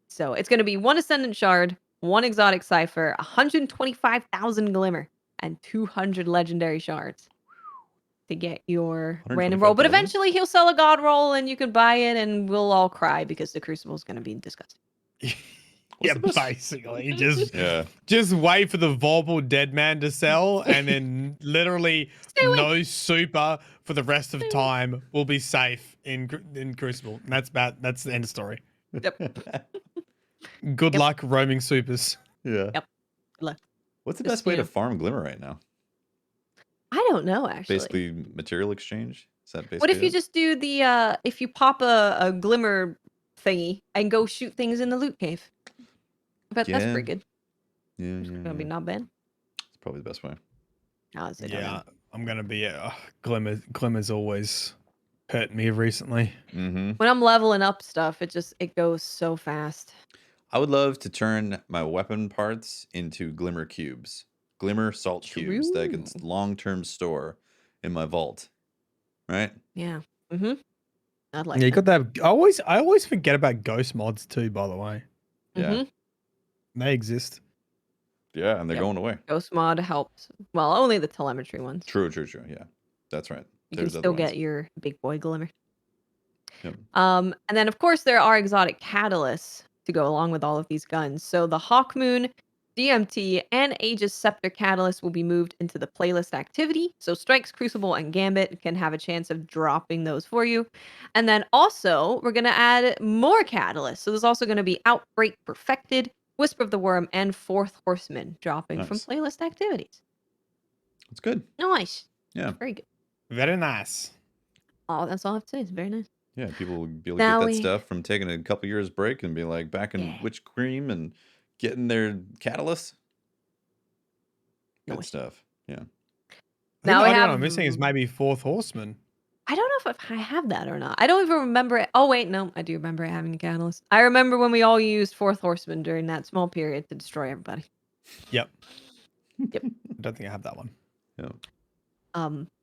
So it's going to be 1 Ascendant Shard, 1 Exotic Cipher, 125,000 Glimmer, and 200 Legendary Shards to get your random roll. But eventually he'll sell a God roll and you can buy it and we'll all cry because the Crucible is going to be disgusting. Yeah, basically. Just wait for the Vorpal Dead Man to sell and then literally no super for the rest of time. Will be safe in Crucible. And that's the end of story. Yep. Good luck roaming supers. Yeah. Yep. Good luck. What's the best way to farm Glimmer right now? I don't know, actually. Basically material exchange? Is that basically What if you just do the if you pop a Glimmer thingy and go shoot things in the loot cave? I bet that's pretty good. Yeah, it's gonna be not bad. It's probably the best way. I'm gonna be Glimmer's always hurt me recently. When I'm leveling up stuff, it goes so fast. I would love to turn my weapon parts into Glimmer cubes, Glimmer salt cubes that I can long-term store in my vault. Right? Yeah. I'd like. Yeah, you got that. I always forget about ghost mods too. By the way. Yeah. They exist. Yeah, and they're going away. Ghost mod helps. Well, only the telemetry ones. True. Yeah, that's right. You can still get your big boy Glimmer. Yep. And then of course there are exotic catalysts to go along with all of these guns. So the Hawkmoon, DMT, and Aegis Scepter catalyst will be moved into the playlist activity. So Strikes, Crucible, and Gambit can have a chance of dropping those for you. And then also we're gonna add more catalysts. So there's also gonna be Outbreak Perfected, Whisper of the Worm, and Fourth Horseman dropping from playlist activities. That's good. Nice. Yeah. Very good. Very nice. Oh, that's all I have to say. It's very nice. Yeah, people will be able to get that stuff from taking a couple years break and be like back in Witch Cream and getting their catalyst. Good stuff. Yeah. Now I don't know. I'm missing is maybe Fourth Horseman. I don't know if I have that or not. I don't even remember it. Oh, wait, no. I do remember having a catalyst. I remember when we all used Fourth Horseman during that small period to destroy everybody. Yep. Yep. I don't think I have that one. Yeah.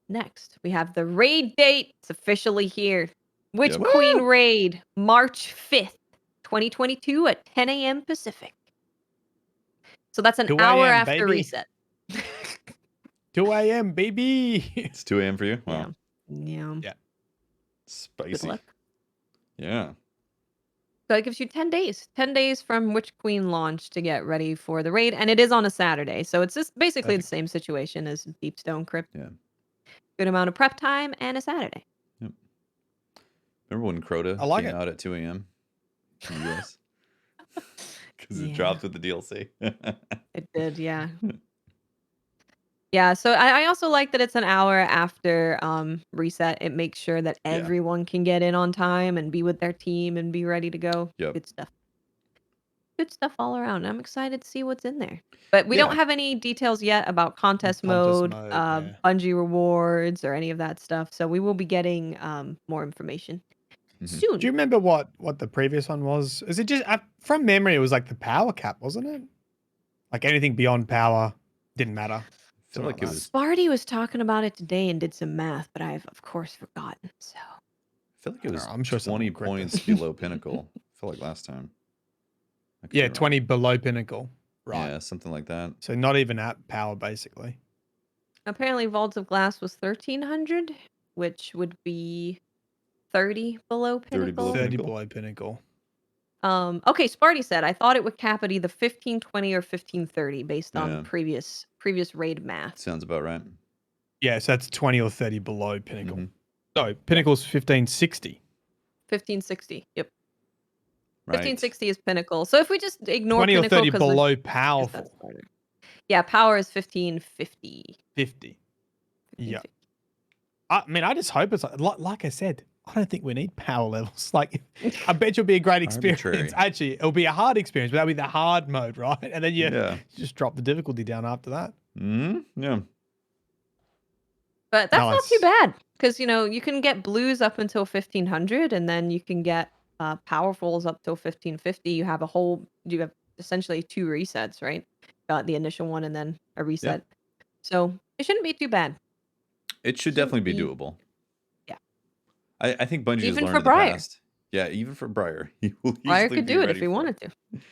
Next, we have the raid date. It's officially here. Witch Queen raid, March 5th, 2022 at 10 a.m. Pacific. So that's an hour after reset. 2 a.m. baby. It's 2 a.m. for you? Wow. Yeah. Spicy. Good luck. Yeah. So it gives you 10 days. 10 days from Witch Queen launch to get ready for the raid. And it is on a Saturday. So it's just basically the same situation as Deepstone Crypt. Yeah. Good amount of prep time and a Saturday. Yep. Remember when Crota came out at 2 a.m. in the US? Because it dropped with the DLC. It did, yeah. Yeah, so I also like that it's an hour after reset. It makes sure that everyone can get in on time and be with their team and be ready to go. Yep. Good stuff. Good stuff all around. I'm excited to see what's in there. But we don't have any details yet about contest mode, Bungie rewards, or any of that stuff. So we will be getting more information soon. Do you remember what the previous one was? Is it just from memory? It was like the power cap, wasn't it? Like anything beyond power didn't matter. I feel like it was. Sparty was talking about it today and did some math, but I've of course forgotten. So I feel like it was I'm sure 20 points below pinnacle. I feel like last time. Yeah, 20 below pinnacle. Right. Yeah, something like that. So not even at power, basically. Apparently, Vault of Glass was 1300, which would be 30 below 30 below Pinnacle. 30 Pinnacle. below Pinnacle. Okay, Sparty said, I thought it would cap at either 1520 or 1530 based on Yeah. previous raid math. Sounds about right. Yeah, so that's 20 or 30 below Pinnacle. Mhm. No, Pinnacle's 1560. 1560. Yep. Right. 1560 is Pinnacle. So if we just ignore 20 or Pinnacle 30 'cause below I guess powerful. that's harder. Yeah, power is 1550. 50. Yeah. 1550. I mean, I just hope it's like I said, I don't think we need power levels. Like, I bet you'll be a great experience. Arbitrary. Actually, it'll be a hard experience, but that'll be the hard mode, right? And then you Yeah. just drop the difficulty down after that. Yeah. But that's not too Nice. bad because you can get blues up until 1500, and then you can get powerfuls up till 1550. You have essentially 2 resets, right? Got the initial one and then a reset. So it shouldn't be too bad. It should definitely be doable. Yeah. I think Bungie has Even learned for in the Briar. past. Yeah, even for Briar. He will Briar easily could be do it ready if he for wanted to.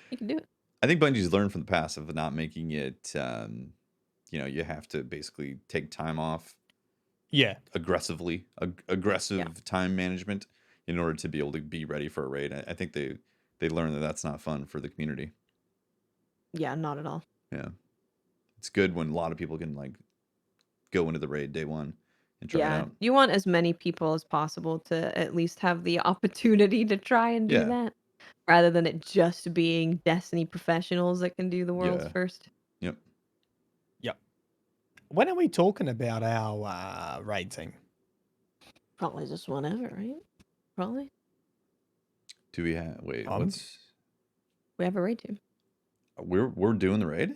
He can do it. I think Bungie's learned from the past of not making it, you have to basically take time off Yeah. aggressive time management in order to be able to be ready for a raid. I think they learned that that's not fun for the community. Yeah, not at all. Yeah. It's good when a lot of people can like go into the raid day one and try it Yeah, out. you want as many people as possible to at least have the opportunity to try and do Yeah. that, rather than it just being Destiny professionals that can do the worlds Yeah. first. Yep. When are we talking about our raid team? Probably just whenever, right? Probably. Do we have We have a raid team. we're doing the raid?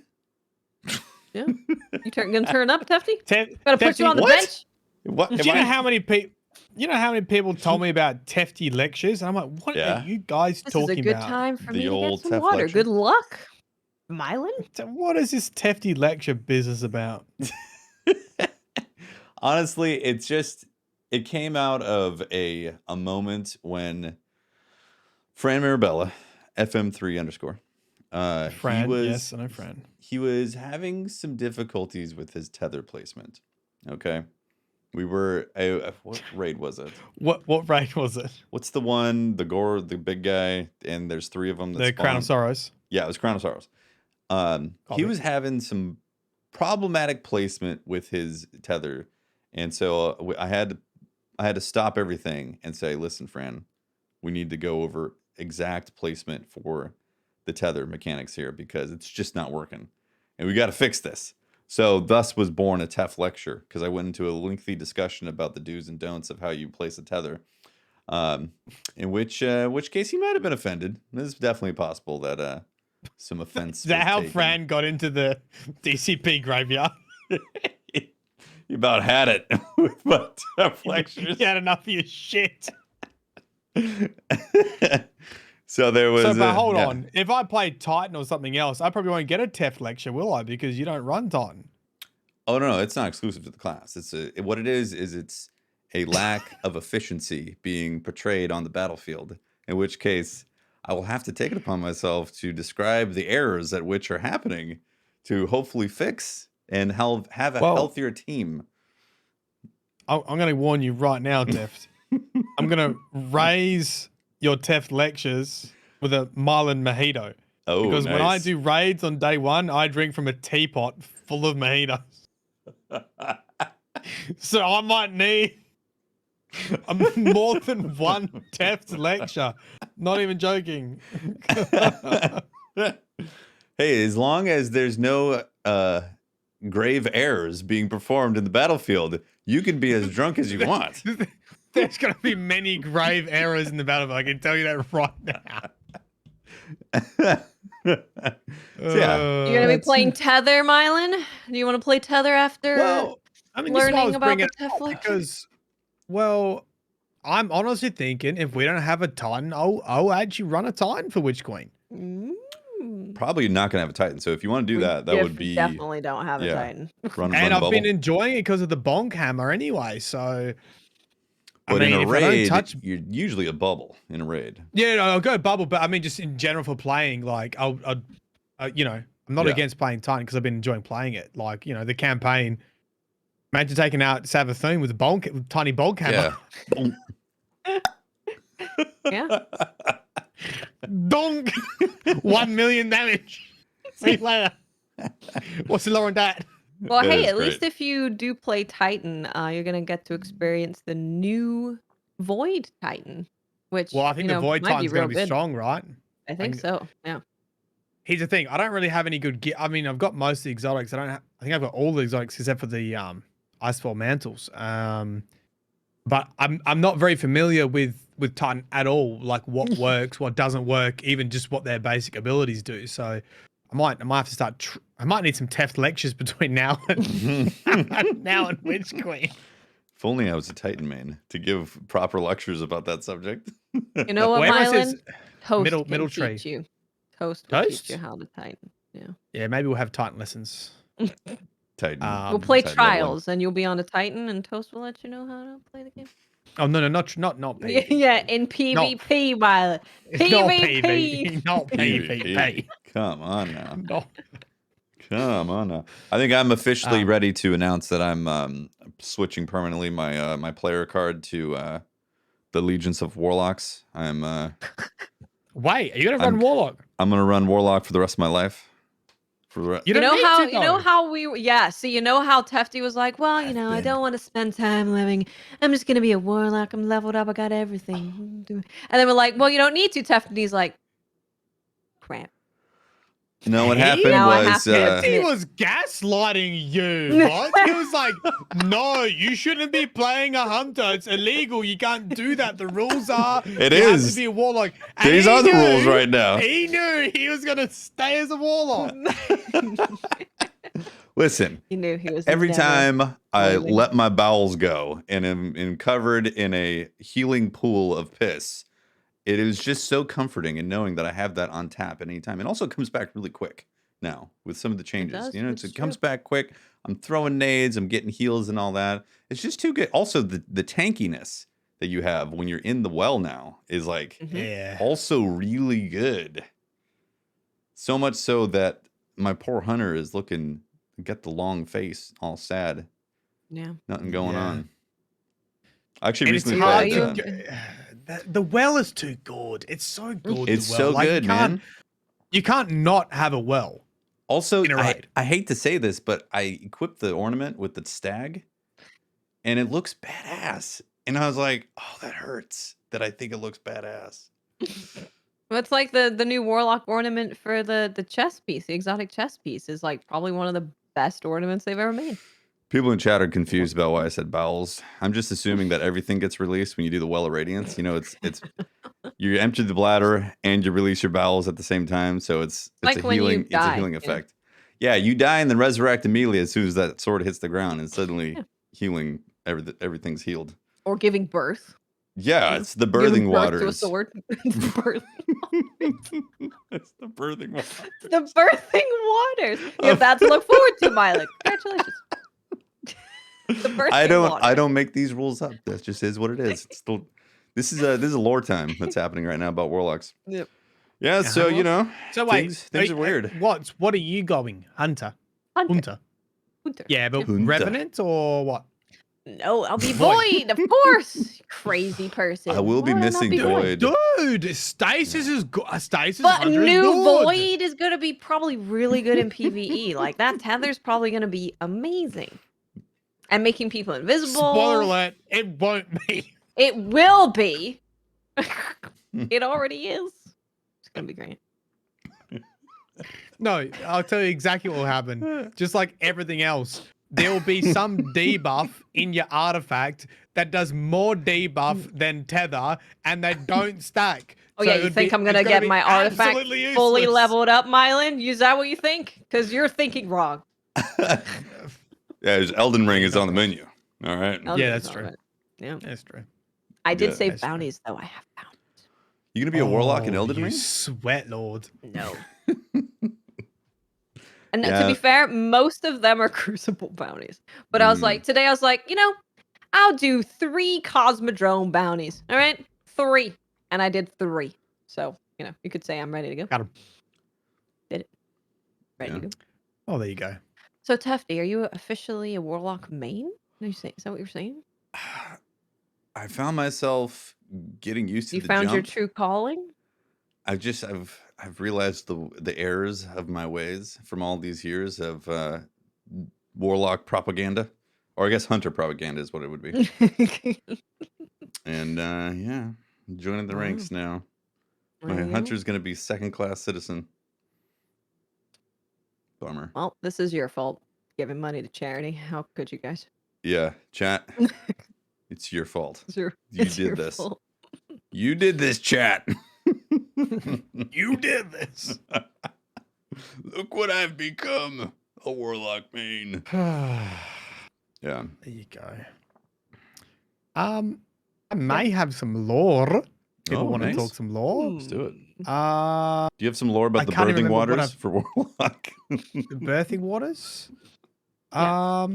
Yeah. Gonna turn up, Tefty? Gotta put Tefty, you on the what? bench? What? Do you know how many people? You know how many people told me about Tefty lectures? And I'm like, what Yeah. are you guys This is talking a good about? time for The me to get old some Tef water. lecture? Good luck, Mylan. What is this Tefty lecture business about? Honestly, it came out of a moment when Fran Mirabella, FM3_, Fran, yes, I know Fran. he was having some difficulties with his tether placement. Okay. We were what raid was it? What raid was it? What's the one, the big guy, and there's 3 of them that The Crown of spawn? Sorrows. Yeah, it was Crown of Sorrows. He was having some problematic placement with his tether, and so I had to stop everything and say, "Listen, Fran, we need to go over exact placement for the tether mechanics here because it's just not working, and we got to fix this." So thus was born a TEF lecture because I went into a lengthy discussion about the do's and don'ts of how you place a tether. In which case he might have been offended. It's definitely possible that some offense. Is that was how taken. Fran got into the DCP graveyard? You about had it with my TEF lectures. You had enough of your shit. So there was. But hold on. If I played Titan or something else, I probably won't get a TEF lecture, will I? Because you don't run Titan. Oh no, it's not exclusive to the class. What it is it's a lack of efficiency being portrayed on the battlefield. In which case, I will have to take it upon myself to describe the errors at which are happening to hopefully fix and have a healthier team. I'm going to warn you right now, Deft. I'm going to raise your TEF lectures with a Mylan mojito. Oh, because nice. when I do raids on day one, I drink from a teapot full of mojitos. So I might need more than one TEF lecture. Not even joking. Hey, as long as there's no grave errors being performed in the battlefield, you can be as drunk as you want. There's going to be many grave errors in the battlefield. I can tell you that right now. Yeah. You're gonna be playing Tether, Mylan? Do you want to play Tether after Well, I mean, this is why I learning was about bringing the it up TEF lecture? because, well, I'm honestly thinking if we don't have a Titan, I'll actually run a Titan for Witch Queen. Probably not going to have a Titan. So if you want to do that would be definitely don't have a Titan. And I've been enjoying it because of the bonk hammer anyway. So, but I mean, in a if raid, I don't touch, you're usually a bubble in a raid. yeah, no, I'll go bubble. But I mean, just in general for playing, like I'll I'm not Yeah. against playing Titan because I've been enjoying playing it. Like, you know, the campaign. Imagine taking out Savathûn with a tiny bolt hammer. Yeah. Yeah. Donk! 1 million damage. See you later. What's the lower on that? Well, That hey, is at great. least if you do play Titan, you're gonna get to experience the new Void Titan, which Well, I think the Void might be Titan's going real to be good. strong, right? I think so. Yeah. Here's the thing. I don't really have any good gear. I mean, I've got most of the exotics. I think I've got all the exotics except for the Icefall mantles. But I'm not very familiar with Titan at all. Like what works, what doesn't work, even just what their basic abilities do. So I might have to start. I might need some Teft lectures between now and now and Witch Queen. If only I was a Titan main to give proper lectures about that subject. You know what, Well, everyone Mylan? says Toast middle can tree. teach you. Toast will Toast? teach you how to Titan. Yeah. Yeah, maybe we'll have Titan lessons. Titan. We'll play Titan trials, and you'll be on a Titan, and Toast will let you know how to play the game. Oh no, not PvP. Yeah, in PvP, Mylan. PvP. Not PvP. PvP. Come on now. No. Come on now. I think I'm officially ready to announce that I'm switching permanently my my player card to the Legions of Warlocks. Wait, are you gonna run Warlock? I'm gonna run Warlock for the rest of my life. You know how you know how Tefty was like, well, I don't want to spend time living. I'm just gonna be a warlock. I'm leveled up. I got everything. And then we're like, well, you don't need to. Tefty. He's like, crap. No, what happened was he was gaslighting you. What? He was like, "No, you shouldn't be playing a hunter. It's illegal. You can't do that. The rules are It you is. have to be a warlock." And These are the rules right now. He knew he was gonna stay as a warlock. Listen, He knew he was every never time I rolling. let my bowels go and am covered in a healing pool of piss, it is just so comforting in knowing that I have that on tap at any time. It also comes back really quick now with some of the changes. does, It comes back quick. I'm throwing nades, I'm getting heals and all that. It's just too good. Also, the tankiness that you have when you're in the well now is like also really good. So much so that my poor hunter is got the long face, all sad. Yeah. Nothing going on. I actually And recently it's played. the well is too good. It's so good. It's the well. so good, man. You can't not have a well. Also, in a raid. I hate to say this, but I equipped the ornament with the stag, and it looks badass. And I was like, oh, that hurts that I think it looks badass. Well, it's like the new Warlock ornament for the chest piece, the exotic chest piece is like probably one of the best ornaments they've ever made. People in chat are confused about why I said bowels. I'm just assuming that everything gets released when you do the Well of Radiance. It's you empty the bladder and you release your bowels at the same time, so it's like a when you healing die, effect. Yeah, you die and then resurrect immediately as soon as that sword hits the ground, and suddenly healing everything's healed. Or giving birth. Yeah, it's the Giving birthing birth to a waters. sword. It's the birthing It's the birthing waters. the birthing waters. You have that to look forward to, Miley. Congratulations. The birthing I don't make these rules up. That just is what it is. It's still, this is a lore time that's happening right now about warlocks. Yep. Yeah, so So wait, things are weird. What are you going? Hunter. Yeah, but Hunter. Revenant or what? No, I'll be Void, of course. You crazy person. I will be Why would I not missing be Void. Dude, Stasis is good. Stasis But 100 is new good. Void is going to be probably really good in PvE. Like that tether's probably going to be amazing. And making people invisible. Spoiler alert, it won't be. It will be. It already is. It's going to be great. No, I'll tell you exactly what will happen. Just like everything else, there will be some debuff in your artifact that does more debuff than tether, and they don't stack. Oh yeah, you think I'm gonna get my artifact fully leveled up, Mylan? Is that what you think? Because you're thinking wrong. Yeah, Elden Ring is on the menu. All right. Yeah, that's true. Yeah, that's true. I did save bounties though. I have bounties. You gonna be a warlock in Elden Ring? Sweat lord. No. And to be fair, most of them are Crucible bounties. But I was like, today I was like, I'll do 3 Cosmodrome bounties. All right? 3. And I did 3. So, you could say I'm ready to go. Got him. Did it. Ready Yeah. to. Oh, there you go. So Tefty, are you officially a Warlock main? Is that what you're saying? I found myself getting used to You the found your jump. true calling? I've realized the errors of my ways from all these years of Warlock propaganda, or I guess Hunter propaganda is what it would be. And yeah, joining the ranks now. My Hunter's gonna be second-class citizen. Bummer. Well, this is your fault. Giving money to charity. How could you guys? Yeah, chat. It's your fault. You It's did your this. fault. You did this, chat. You did this. Look what I've become. A Warlock main. Yeah. Yeah. There you go. I may have some lore. People want to talk some lore. Let's do it. Do you have some lore about the can't even birthing remember what waters for Warlock? The birthing waters? Yeah.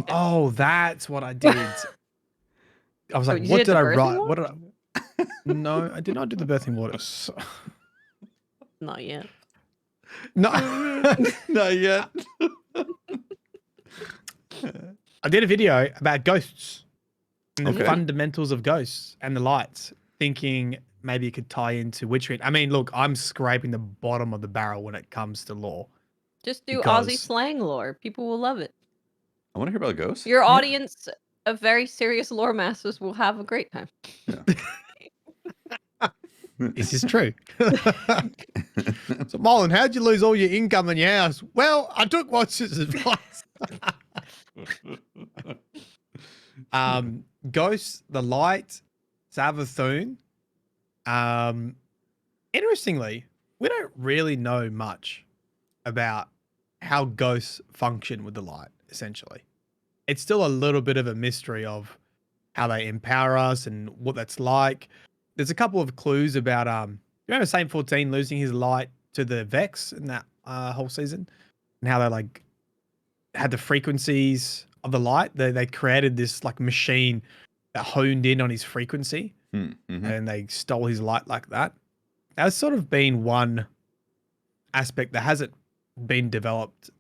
Oh, that's what I did. I was So like, you what did did the I birthing write? one? What did I... No, I did not do the birthing waters. Not yet. No. Not yet. I did a video about ghosts and the Okay. fundamentals of ghosts and the lights, thinking maybe it could tie into Witchery. I mean, look, I'm scraping the bottom of the barrel when it comes to lore. Just do Because- Aussie slang lore. People will love it. I want to hear about ghosts. Your audience of very serious lore masters will have a great time. This is true. So, Marlon, how'd you lose all your income in your house? Well, I took Watch's advice. Ghosts, the light, Savathûn. Interestingly, we don't really know much about how ghosts function with the light, essentially. It's still a little bit of a mystery of how they empower us and what that's like. There's a couple of clues about you remember Saint 14 losing his light to the Vex in that whole season, and how they like had the frequencies of the light. They created this like machine that honed in on his frequency, and they stole his light like that. That's sort of been one aspect that hasn't been developed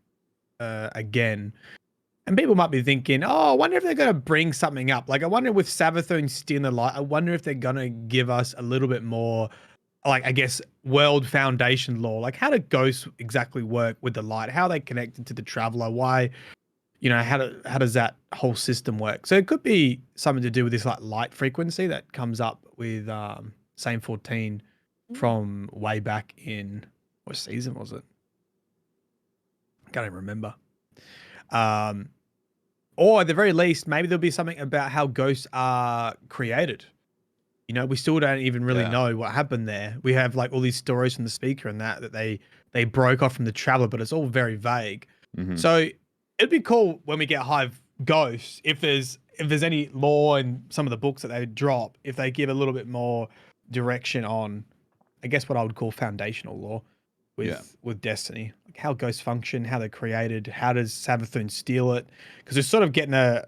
again. And people might be thinking, oh, I wonder if they're going to bring something up. Like, I wonder with Savathûn stealing the light, I wonder if they're going to give us a little bit more, like, I guess, world foundation lore. Like, how do ghosts exactly work with the light? How are they connected to the Traveler? Why, you know, how does that whole system work? So it could be something to do with this, like, light frequency that comes up with Saint 14 from way back in, what season was it? I can't even remember. Or at the very least, maybe there'll be something about how ghosts are created. You know, we still don't even really know what happened there. We have like all these stories from the speaker and that they broke off from the Traveler, but it's all very vague. So it'd be cool when we get Hive ghosts, if there's any lore in some of the books that they drop, if they give a little bit more direction on, I guess, what I would call foundational lore with Destiny, like how ghosts function, how they're created, how does Savathûn steal it? Because we're sort of getting a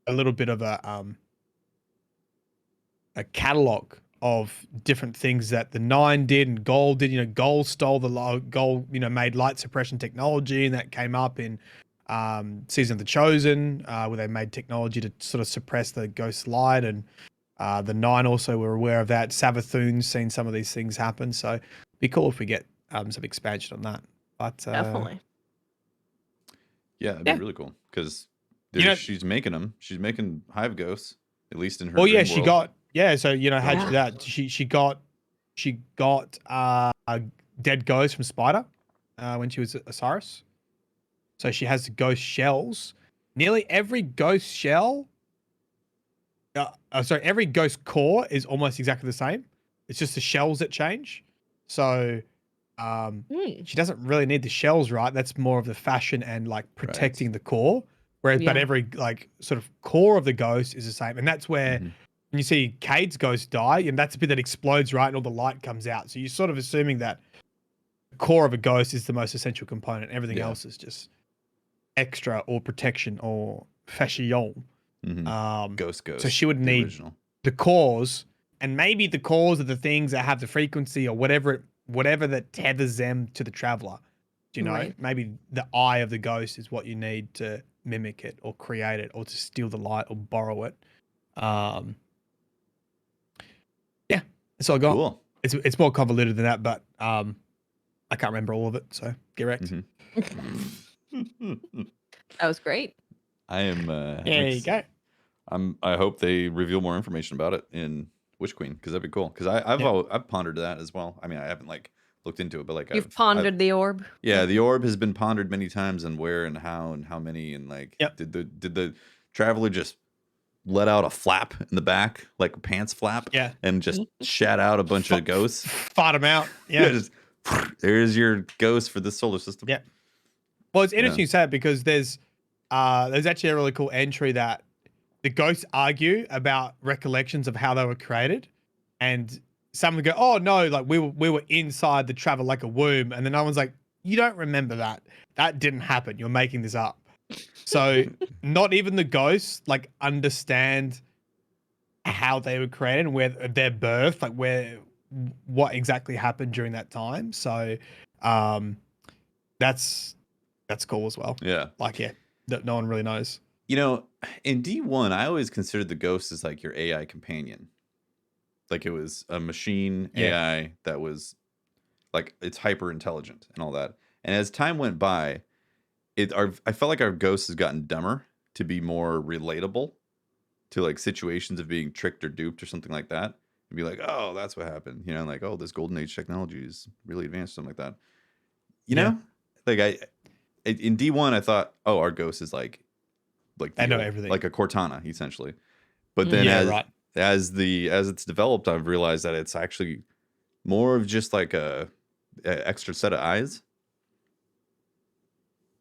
little bit of a catalog of different things that the Nine did and Gold did. You know, Gold stole Gold, you know, made light suppression technology, and that came up in Season of the Chosen, where they made technology to sort of suppress the ghost light, and the Nine also were aware of that. Savathûn's seen some of these things happen, so it'd be cool if we get some expansion on that. But Definitely. Yeah, it'd be really cool because she's making them. She's making Hive ghosts, at least in her. Well, yeah, dream she world. got So you know, how that she got a dead ghost from Spider when she was Osiris. So she has ghost shells. Nearly every ghost shell, every ghost core is almost exactly the same. It's just the shells that change. So she doesn't really need the shells, right? That's more of the fashion and like protecting the core. Whereas, but every like sort of core of the ghost is the same, and that's where when you see Cade's ghost die, and that's a bit that explodes, right, and all the light comes out. So you're sort of assuming that the core of a ghost is the most essential component. Everything else is just extra or protection or fashion. Ghost. So she would need the cores, and maybe the cores are the things that have the frequency or whatever that tethers them to the Traveler. Do you know? Right. Maybe the eye of the ghost is what you need to mimic it or create it or to steal the light or borrow it. Yeah, that's all I got. Cool. It's more convoluted than that, but I can't remember all of it, so get wrecked. That was great. I am. There you go. I hope they reveal more information about it in Witch Queen, because that'd be cool. Because I've pondered that as well. I mean, I haven't like looked into it, but like You've pondered the orb. Yeah, the orb has been pondered many times, and where and how many, and like did the traveler just let out a flap in the back, like a pants flap, and just shat out a bunch of ghosts, fought them out, just there's your ghost for this solar system. Yeah. Well, it's interesting you say it, because there's actually a really cool entry that the ghosts argue about recollections of how they were created, and some would go, "Oh no, like we were inside the travel like a womb," and then no one's like, "You don't remember that? That didn't happen. You're making this up." So not even the ghosts like understand how they were created and where their birth, like what exactly happened during that time. So that's cool as well. Yeah. Like no one really knows. You know, in D1, I always considered the ghost as like your AI companion. Like it was a machine AI that was like, it's hyper intelligent and all that. And as time went by, I felt like our ghost has gotten dumber to be more relatable to like situations of being tricked or duped or something like that. And be like, oh, that's what happened. You know, like, oh, this golden age technology is really advanced, something like that. You know, like in D1, I thought, oh, our ghost is like I know everything, like a Cortana essentially. But then as it's developed, I've realized that it's actually more of just like a extra set of eyes.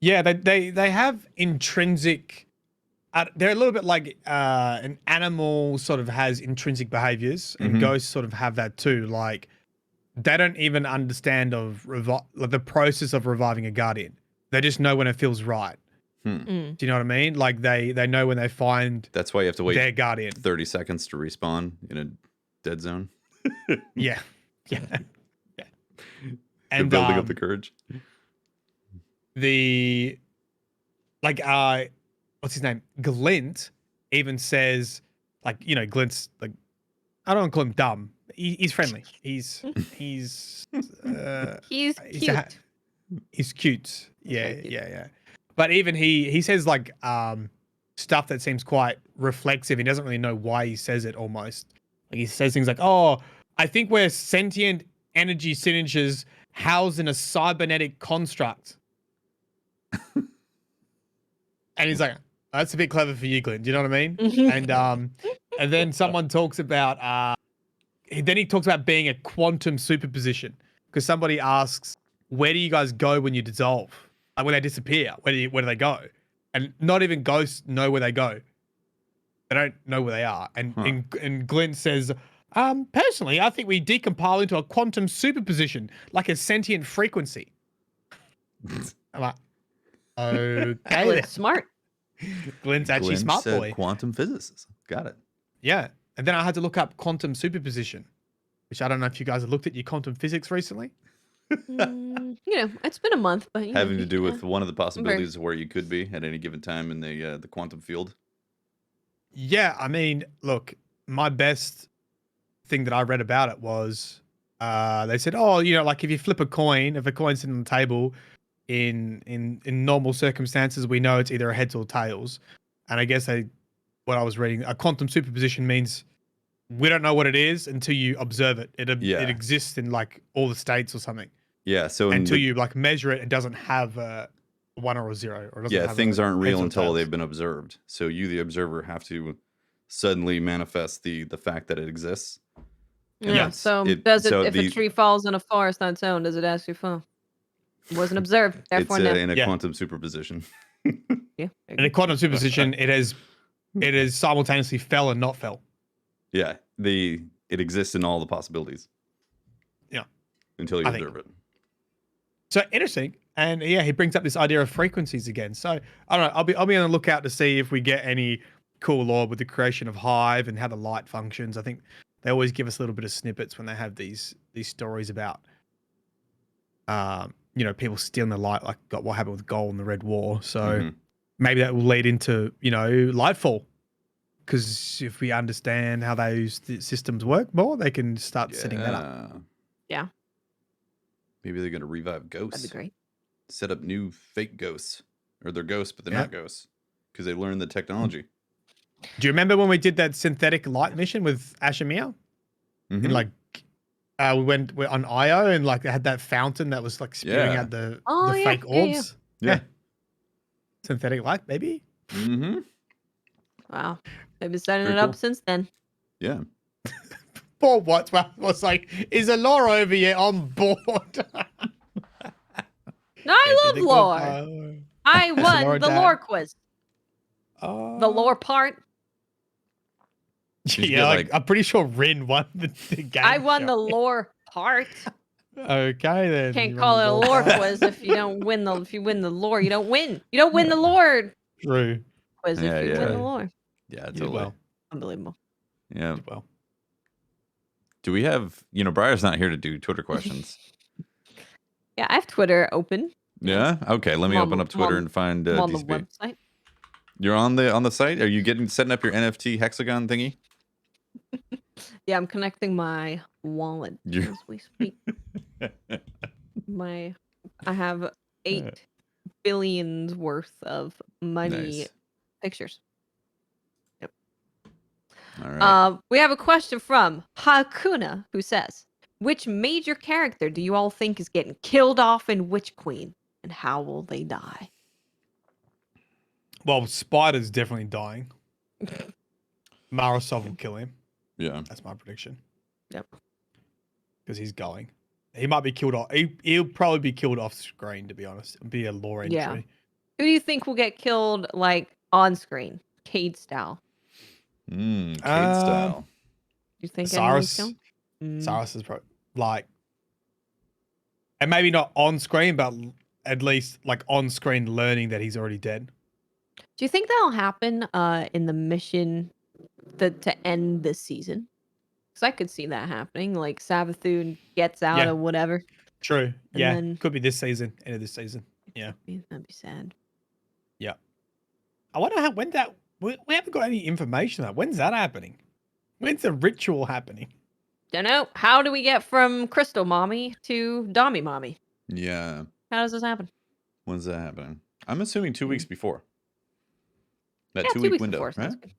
Yeah, they have intrinsic. They're a little bit like an animal sort of has intrinsic behaviors, and ghosts sort of have that too. Like they don't even understand like the process of reviving a guardian. They just know when it feels right. Do you know what I mean? Like they know when they find. That's why you have to wait their guardian 30 seconds to respawn in a dead zone. yeah. And building up the courage. What's his name? Glint even says, like, you know, Glint's like, I don't want to call him dumb. He's friendly. He's cute. He's cute. Yeah. But even he says like stuff that seems quite reflexive. He doesn't really know why he says it almost. Like he says things like, oh, I think we're sentient energy signatures housed in a cybernetic construct. And he's like, that's a bit clever for you, Glenn. Do you know what I mean? And then someone talks about then he talks about being a quantum superposition, because somebody asks, where do you guys go when you dissolve? Like when they disappear, where do they go? And not even ghosts know where they go. They don't know where they are. And Glenn says, personally, I think we decompile into a quantum superposition, like a sentient frequency. I'm like, okay. Glenn's smart. Glenn's actually smart boy. Quantum physicist. Got it. Yeah. And then I had to look up quantum superposition, which I don't know if you guys have looked at your quantum physics recently. You know, it's been a month, but having to do with one of the possibilities of where you could be at any given time in the quantum field. Yeah, I mean, look, my best thing that I read about it was they said, oh, you know, like if you flip a coin, if a coin's sitting on the table in normal circumstances, we know it's either a heads or tails. And I guess what I was reading, a quantum superposition means we don't know what it is until you observe it. It exists in like all the states or something. Yeah. So until you like measure it, it doesn't have a 1 or a 0. Or things aren't real until they've been observed. So you, the observer, have to suddenly manifest the fact that it exists. Yeah. So if a tree falls in a forest on its own, does it actually fall? It wasn't observed. Therefore, it's in a quantum superposition. Yeah. In a quantum superposition, it is simultaneously fell and not fell. Yeah. It exists in all the possibilities. Yeah. Until you observe it. So interesting. And yeah, he brings up this idea of frequencies again. So I don't know. I'll be on the lookout to see if we get any cool lore with the creation of Hive and how the light functions. I think they always give us a little bit of snippets when they have these stories about people stealing the light, like got what happened with Gold in the Red War. So Mhm. maybe that will lead into, Lightfall. Because if we understand how those systems work more, they can start setting that up. Yeah, Maybe they're gonna revive that'd be ghosts. great. Set up new fake ghosts, or they're ghosts, but they're Yeah. not ghosts because they learned the technology. Do you remember when we did that synthetic light mission with Ashimia? Mhm. And like, we went on Io and like they had that fountain that was like spewing Yeah. out the Oh, yeah, fake yeah, yeah. orbs. Yeah. Synthetic light, baby. Mm-hmm. Wow. They've been setting Very it up cool. since then. Yeah. Poor Watts was like, is a lore over yet? On board. No, I love lore. I won the lore quiz. The lore part. Yeah, like, I'm pretty sure Rin won the game. I won the lore part. Okay, then. Can't call it a lore quiz if you don't win the. If you win the lore, you don't win. You don't win the lore True. quiz if you win the lore. Yeah, totally. Well. Unbelievable. Yeah. Well. Do we have? Briar's not here to do Twitter questions. Yeah, I have Twitter open. Yeah. Okay. Let me open up Twitter and find on the DCP. website. You're on the site. Are you setting up your NFT hexagon thingy? Yeah, I'm connecting my wallet as we speak. I have 8 billions worth of money pictures. Yep. All right. We have a question from Hakuna who says, which major character do you all think is getting killed off in Witch Queen, and how will they die? Well, Spider's definitely dying. Marisov will kill him. Yeah. That's my prediction. Yep. Because he's going. He might be killed off. He'll probably be killed off screen, to be honest. It'll be a lore entry. Yeah. Who do you think will get killed, like, on screen? Cade style. Cade style. Do you think Cyrus? Cyrus is probably, like... And maybe not on screen, but at least, like, on screen learning that he's already dead. Do you think that'll happen in the mission to end this season? Because I could see that happening. Like Savathûn gets out or whatever. True. Yeah. Then... Could be this season. End of this season. Yeah. That'd be sad. Yeah. I wonder when that... We haven't got any information on that. When's that happening? When's the ritual happening? Don't know. How do we get from Crystal Mommy to Dommy Mommy? Yeah. How does this happen? When's that happening? I'm assuming 2 weeks before. That 2 2-week weeks window, before, right? Good.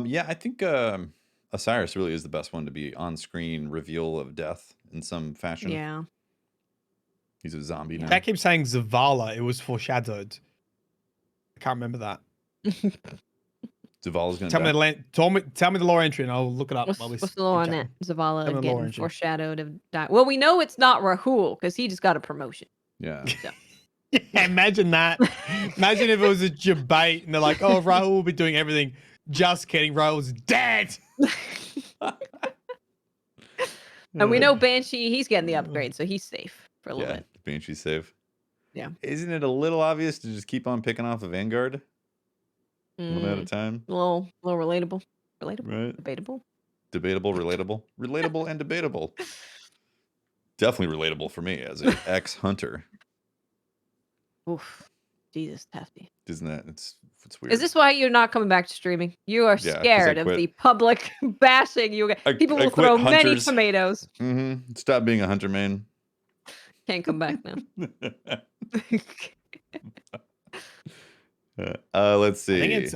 Yeah, I think Osiris really is the best one to be on-screen reveal of death in some fashion. Yeah. He's a zombie now. I keep saying Zavala. It was foreshadowed. I can't remember that. Zavala's gonna tell me the lore entry and I'll look it up. What's the lore on that? Zavala getting foreshadowed of die. Well, we know it's not Rahul because he just got a promotion. Yeah. So. Yeah, imagine that. Imagine if it was a debate and they're like, oh, Rahul will be doing everything. Just kidding. Rahul's dead. And we know Banshee, he's getting the upgrade, so he's safe for a little bit. Banshee's safe. Yeah. Isn't it a little obvious to just keep on picking off the Vanguard? One at a time? A little relatable. Relatable? Right. Debatable? Debatable, relatable. Relatable and debatable. Definitely relatable for me as an ex-hunter. Oof. Jesus, hefty. Isn't that? It's weird. Is this why you're not coming back to streaming? You are scared of the public bashing you. People will throw many tomatoes. Stop being a hunter, man. Can't come back now. Let's see. I think it's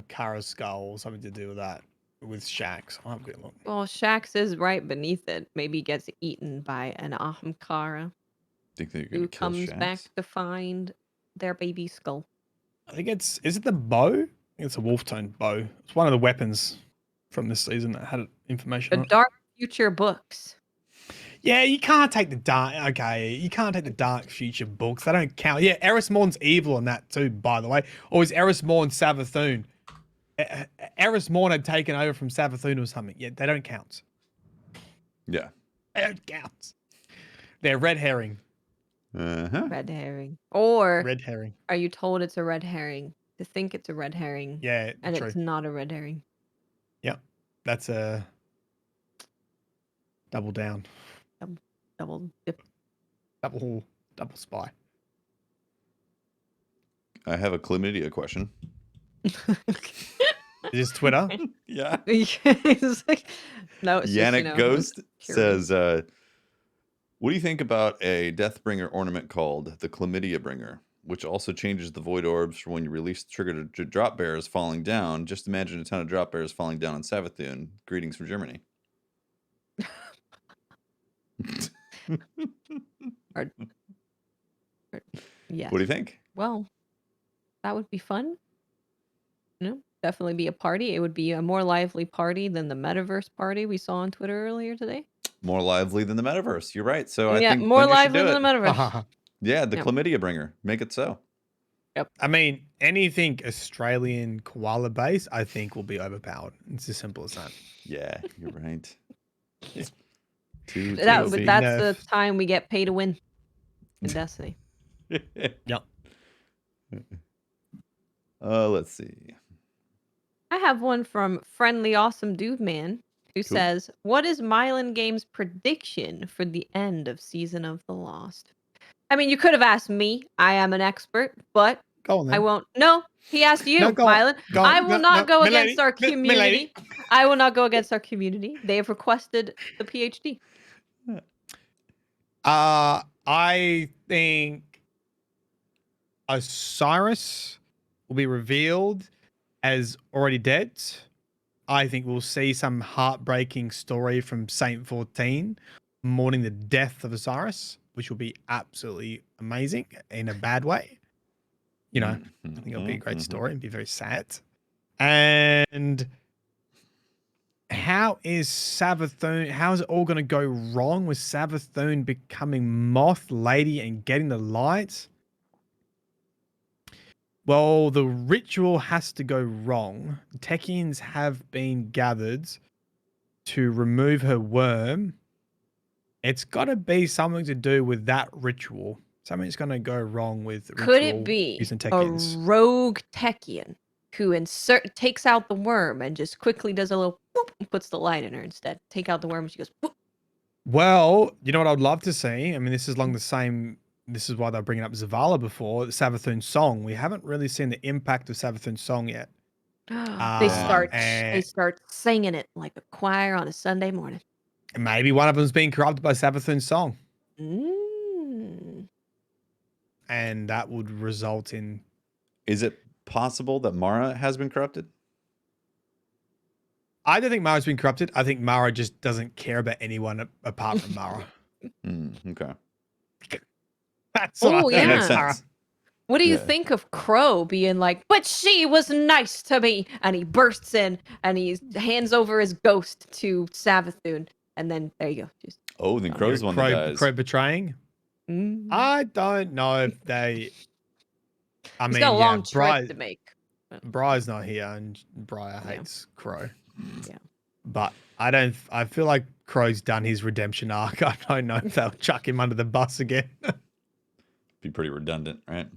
Kara skull, something to do with that, with Shax. I'll have a good look. Well, Shax is right beneath it. Maybe he gets eaten by an Ahamkara. Think that you're gonna who kill comes Shax? back to find their baby skull. I think is it the bow? I think it's a wolf tone bow. It's one of the weapons from this season that had information The on it. Dark Future books. Yeah, you can't take the dark. Okay, you can't take the Dark Future books. They don't count. Yeah, Eris Morn's evil in that too, by the way. Or is Eris Morn Savathûn? Eris Morn had taken over from Savathûn or something. Yeah, they don't count. Yeah. They don't count. They're red herring. Red herring. Or red herring. Are you told it's a red herring? To think it's a red herring. Yeah, and true. it's not a red herring. Yep, that's a double down. Double dip. Double spy. I have a chlamydia question. Is this Twitter? Yeah. It's like, no, it's just, Yannick Ghost curious. says, what do you think about a Deathbringer ornament called the Chlamydia Bringer, which also changes the void orbs for when you release the trigger to drop bears falling down? Just imagine a ton of drop bears falling down on Savathûn. Greetings from Germany. Yeah. What do you think? Well, that would be fun. Definitely be a party. It would be a more lively party than the metaverse party we saw on Twitter earlier today. More lively than the metaverse. You're right. So I Yeah, think more Bungie should lively do than the it. metaverse. Yeah, the Yep. Chlamydia Bringer. Make it so. Yep. I mean, anything Australian koala based, I think, will be overpowered. It's as simple as that. Yeah, you're right. That's be the nerfed. time we get pay to win in Destiny. Yep. Let's see. I have one from Friendly Awesome Dude Man who Cool. says, "What is Mylan Games' prediction for the end of Season of the Lost?" I mean, you could have asked me. I am an expert, but Go on then. I won't. No, he asked you, No, go on. Mylan. Go on. I will No, not no, go milady, against our community. I will not go against our community. They have requested the PhD. I think Osiris will be revealed as already dead. I think we'll see some heartbreaking story from Saint 14 mourning the death of Osiris, which will be absolutely amazing in a bad way. You know, I think it'll be a great story and be very sad. And how is Savathûn? How is it all going to go wrong with Savathûn becoming Moth Lady and getting the light? Well, the ritual has to go wrong. Techians have been gathered to remove her worm. It's got to be something to do with that ritual. Something's going to go wrong with ritual. Could it be using a Techians. rogue Techian who takes out the worm and just quickly does a little whoop and puts the light in her instead? Take out the worm and she goes whoop. Well, you know what I'd love to see? I mean, this is along the same... This is why they're bringing up Zavala before, the Savathûn song. We haven't really seen the impact of Savathûn song yet. They start singing it like a choir on a Sunday morning. Maybe one of them's being corrupted by Savathûn song. And that would result in... Is it possible that Mara has been corrupted? I don't think Mara's been corrupted. I think Mara just doesn't care about anyone apart from Mara. Okay. That's what yeah. That makes sense. What do you think of Crow being like, but she was nice to me? And he bursts in and he hands over his ghost to Savathûn. And then there you go. Just, then Crow's one that dies. Crow betraying? I don't know if they... I mean, got a long trip to make. Briar's not here and Briar hates Crow. Yeah. But I feel like Crow's done his redemption arc. I don't know if they'll chuck him under the bus again. Be pretty redundant, right?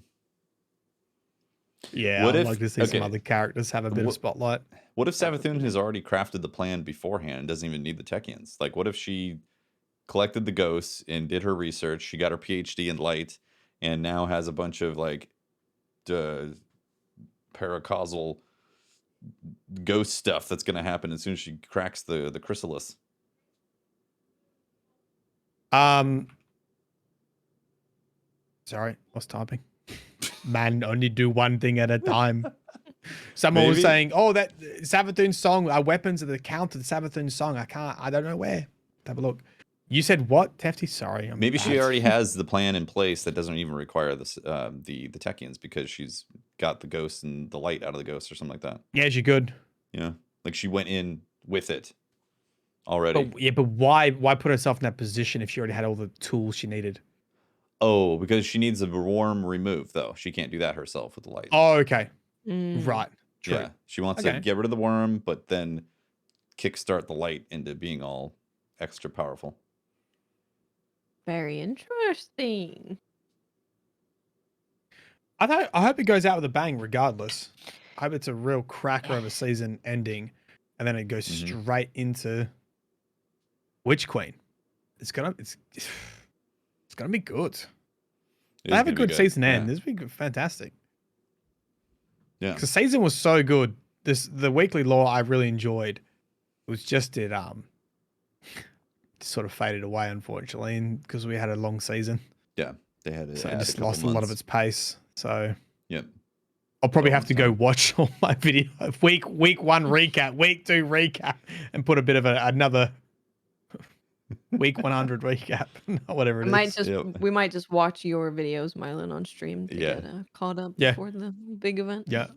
Yeah, I'd like to see some other characters have a bit of spotlight. What if Savathûn has already crafted the plan beforehand and doesn't even need the Techians? Like, what if she collected the ghosts and did her research, she got her PhD in light, and now has a bunch of, like, paracausal ghost stuff that's going to happen as soon as she cracks the chrysalis? Sorry, what's typing? Man, only do one thing at a time. Someone was saying, "Oh, that Savathûn song, our weapons are the counter to the Savathûn song." I don't know where. Have a look. You said what, Tefty? Sorry. Maybe she already has the plan in place that doesn't even require this, the Techians, because she's got the ghosts and the light out of the ghosts or something like that. Yeah, she could. Yeah, like she went in with it already. But why put herself in that position if she already had all the tools she needed? Oh, because she needs a worm removed, though. She can't do that herself with the light. Oh, okay. Right. True. Yeah, she wants to get rid of the worm, but then kickstart the light into being all extra powerful. Very interesting. I hope it goes out with a bang regardless. I hope it's a real cracker of a season ending, and then it goes straight into Witch Queen. it's gonna be good. It They is have a gonna be good season Yeah. end. This will be fantastic. Yeah. Because the season was so good. The weekly lore I really enjoyed. It was just sort of faded away, unfortunately, because we had a long season. Yeah. They had So it a just couple lost a lot of months. its pace. So Yep. I'll probably have Almost to go done. watch all my video week 1 recap, week 2 recap, and put a bit of another week 100 recap, whatever it is. We might just watch your videos, Mylan, on stream to Yeah. get caught up Yeah. before the big event. Yeah.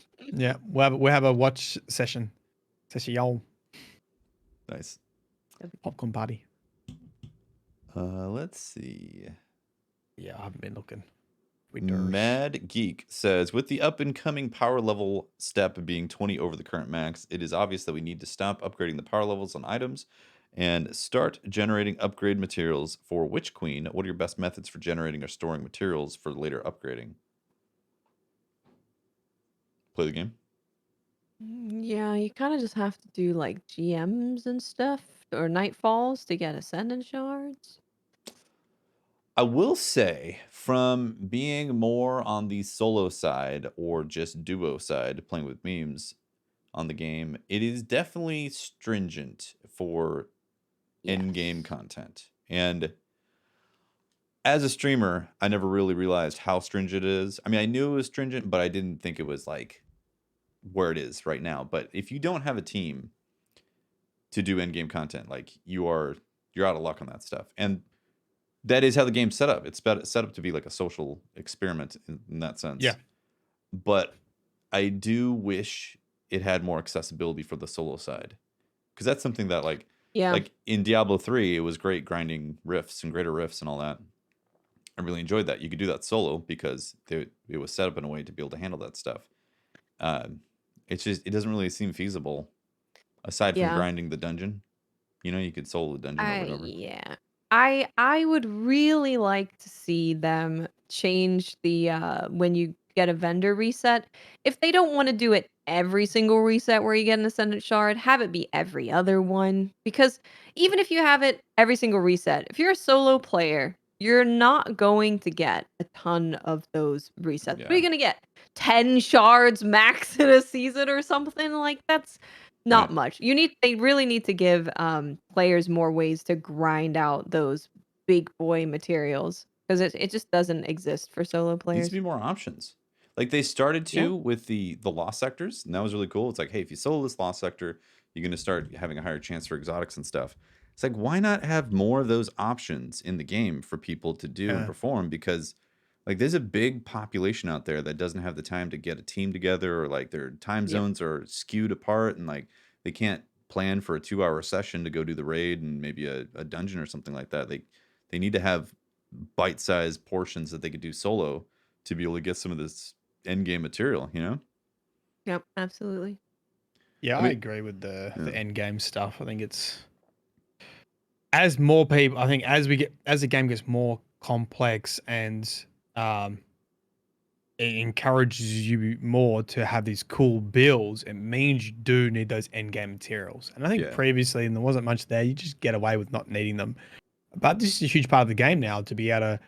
We'll have a watch session. Session. Nice. Popcorn party. Let's see. Yeah, I haven't been looking. Mad Geek says, with the up and coming power level step being 20 over the current max, it is obvious that we need to stop upgrading the power levels on items and start generating upgrade materials for Witch Queen. What are your best methods for generating or storing materials for later upgrading? Play the game. Yeah, you kind of just have to do like GMs and stuff or nightfalls to get ascendant shards. I will say, from being more on the solo side or just duo side, playing with memes on the game, it is definitely stringent for in-game Yes. content. And as a streamer, I never really realized how stringent it is. I mean, I knew it was stringent, but I didn't think it was like where it is right now. But if you don't have a team to do in-game content, like you're out of luck on that stuff. And that is how the game's set up. It's set up to be like a social experiment in that sense. Yeah. But I do wish it had more accessibility for the solo side. Because that's something that like in Diablo 3, it was great grinding rifts and greater rifts and all that. I really enjoyed that. You could do that solo because it was set up in a way to be able to handle that stuff. It's just, it doesn't really seem feasible aside from grinding the dungeon. You know, you could solo the dungeon over and over. Yeah. I would really like to see them change the when you get a vendor reset. If they don't want to do it every single reset where you get an ascendant shard, have it be every other one. Because even if you have it every single reset, if you're a solo player, you're not going to get a ton of those resets. What are you going to get? 10 shards max in a season or something? Like that's not much. They really need to give players more ways to grind out those big boy materials because it just doesn't exist for solo Needs players. to be more options. Like they started to with the lost sectors, and that was really cool. It's like, hey, if you solo this lost sector, you're gonna start having a higher chance for exotics and stuff. It's like, why not have more of those options in the game for people to do and perform? Because like there's a big population out there that doesn't have the time to get a team together, or like their time zones are skewed apart, and like they can't plan for a 2-hour session to go do the raid and maybe a dungeon or something like that. They need to have bite-sized portions that they could do solo to be able to get some of this end game material, you know? Yep, absolutely. Yeah, I agree with the end game stuff. I think it's as more people, I think as the game gets more complex and it encourages you more to have these cool builds, it means you do need those end game materials. And I think previously, and there wasn't much there, you just get away with not needing them. But this is a huge part of the game now to be able to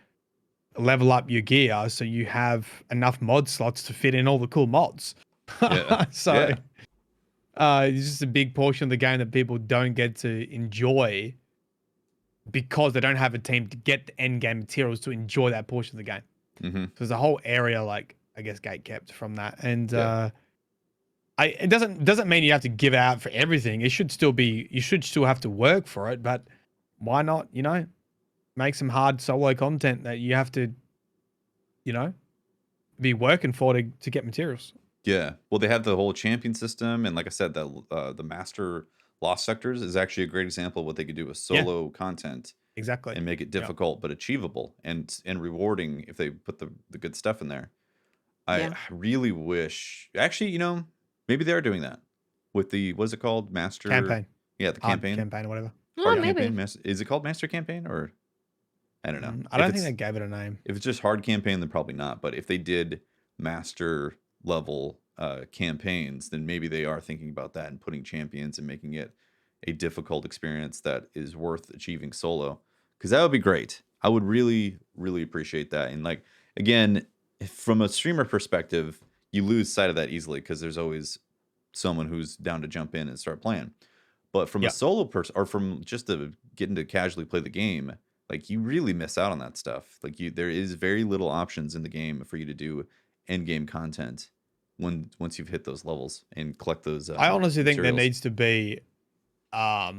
level up your gear so you have enough mod slots to fit in all the cool mods. It's just a big portion of the game that people don't get to enjoy because they don't have a team to get the end game materials to enjoy that portion of the game. So there's a whole area, like I guess, gatekept from that, and it doesn't mean you have to give out for everything. It should still be, you should still have to work for it, but why not? You know, make some hard solo content that you have to, you know, be working for to get materials. Yeah, well, they have the whole champion system, and like I said, the master lost sectors is actually a great example of what they could do with solo content. Exactly. And make it difficult but achievable and rewarding if they put the good stuff in there. I really wish, actually, you know, maybe they are doing that with the, what's it called? Master campaign. Yeah, the campaign or whatever. Hard campaign. Is it called Master Campaign, or I don't know. I don't think they gave it a name. If it's just hard campaign, then probably not. But if they did master level campaigns, then maybe they are thinking about that and putting champions and making it a difficult experience that is worth achieving solo. because that would be great. I would really, really appreciate that. And like, again, from a streamer perspective, you lose sight of that easily because there's always someone who's down to jump in and start playing. But from a solo person, or from just getting to casually play the game, like you really miss out on that stuff. Like there is very little options in the game for you to do end game content once you've hit those levels and collect those. I honestly think there materials. needs to be a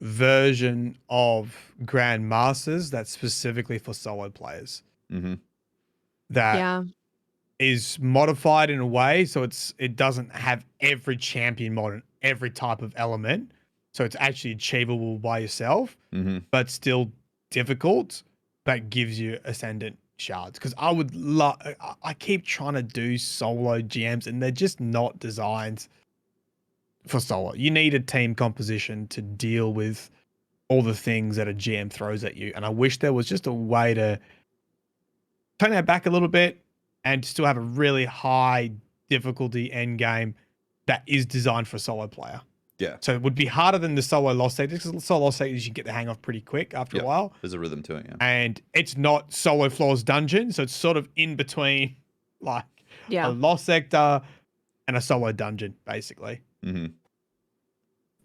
version of Grandmasters that's specifically for solo players. Mm-hmm. That is modified in a way so it doesn't have every champion mod and every type of element, so it's actually achievable by yourself, but still difficult, but gives you ascendant shards. Because I keep trying to do solo GMs and they're just not designed for solo. You need a team composition to deal with all the things that a GM throws at you, and I wish there was just a way to turn that back a little bit and still have a really high difficulty end game that is designed for a solo player. Yeah. So it would be harder than the solo lost stages, because solo lost stages you can get the hang of pretty quick after a while. There's a rhythm to it, And it's not solo floors dungeon, so it's sort of in between like a lost sector and a solo dungeon, basically.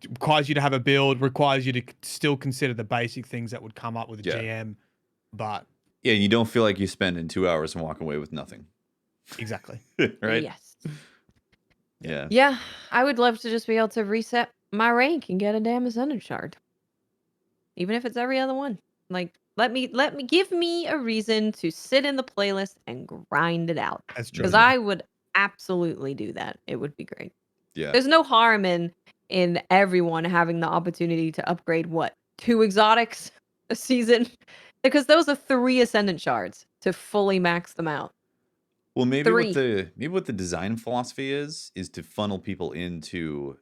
Requires you to have a build, requires you to still consider the basic things that would come up with a GM, but yeah, you don't feel like you spend in 2 hours and walk away with nothing. Exactly. Right? Yes. Yeah. Yeah, I would love to just be able to reset my rank and get a damn ascendant shard. Even if it's every other one. Like, give me a reason to sit in the playlist and grind it out. That's true. Because I would absolutely do that. It would be great. Yeah. There's no harm in everyone having the opportunity to upgrade 2 exotics a season, because those are 3 ascendant shards to fully max them out. Well, maybe what the design philosophy is to funnel people into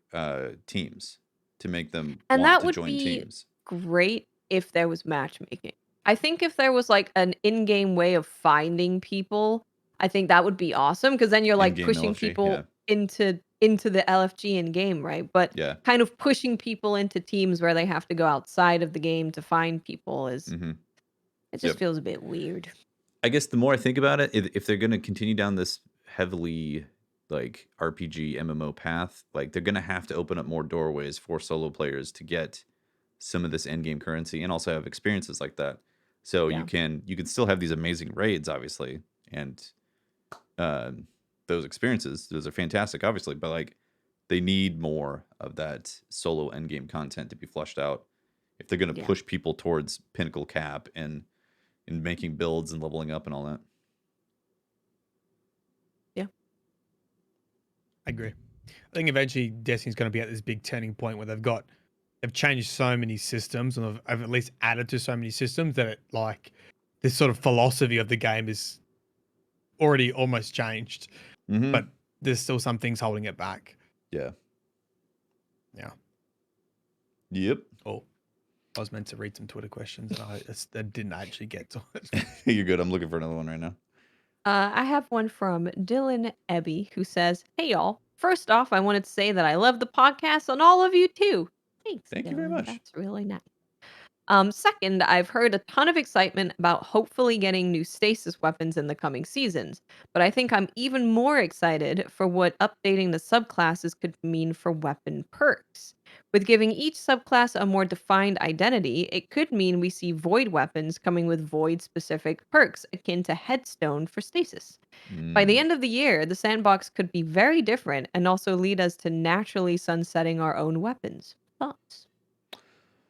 teams to make them want to join teams. Great if there was matchmaking. I think if there was like an in-game way of finding people, I think that would be awesome, because then you're like In-game pushing LFG, people into the LFG in game, right? But kind of pushing people into teams where they have to go outside of the game to find people is it just feels a bit weird. I guess the more I think about it, if they're going to continue down this heavily like RPG MMO path, like they're going to have to open up more doorways for solo players to get some of this end game currency and also have experiences like that. So you can still have these amazing raids, obviously, and those experiences, those are fantastic, obviously, but like they need more of that solo end game content to be flushed out if they're going to push people towards pinnacle cap and making builds and leveling up and all that. Yeah. I agree. I think eventually Destiny's going to be at this big turning point where they've changed so many systems, and I've at least added to so many systems that this sort of philosophy of the game is already almost changed, but there's still some things holding it back. Yeah. Yep. Oh, I was meant to read some Twitter questions and I didn't actually get to it. You're good. I'm looking for another one right now. I have one from Dylan Ebby, who says, "Hey y'all, first off, I wanted to say that I love the podcast and all of you too. Thanks. Thank Dylan. you very much. That's really nice. Second, I've heard a ton of excitement about hopefully getting new stasis weapons in the coming seasons, but I think I'm even more excited for what updating the subclasses could mean for weapon perks. With giving each subclass a more defined identity, it could mean we see void weapons coming with void-specific perks akin to Headstone for stasis. By the end of the year, the sandbox could be very different and also lead us to naturally sunsetting our own weapons. Thoughts?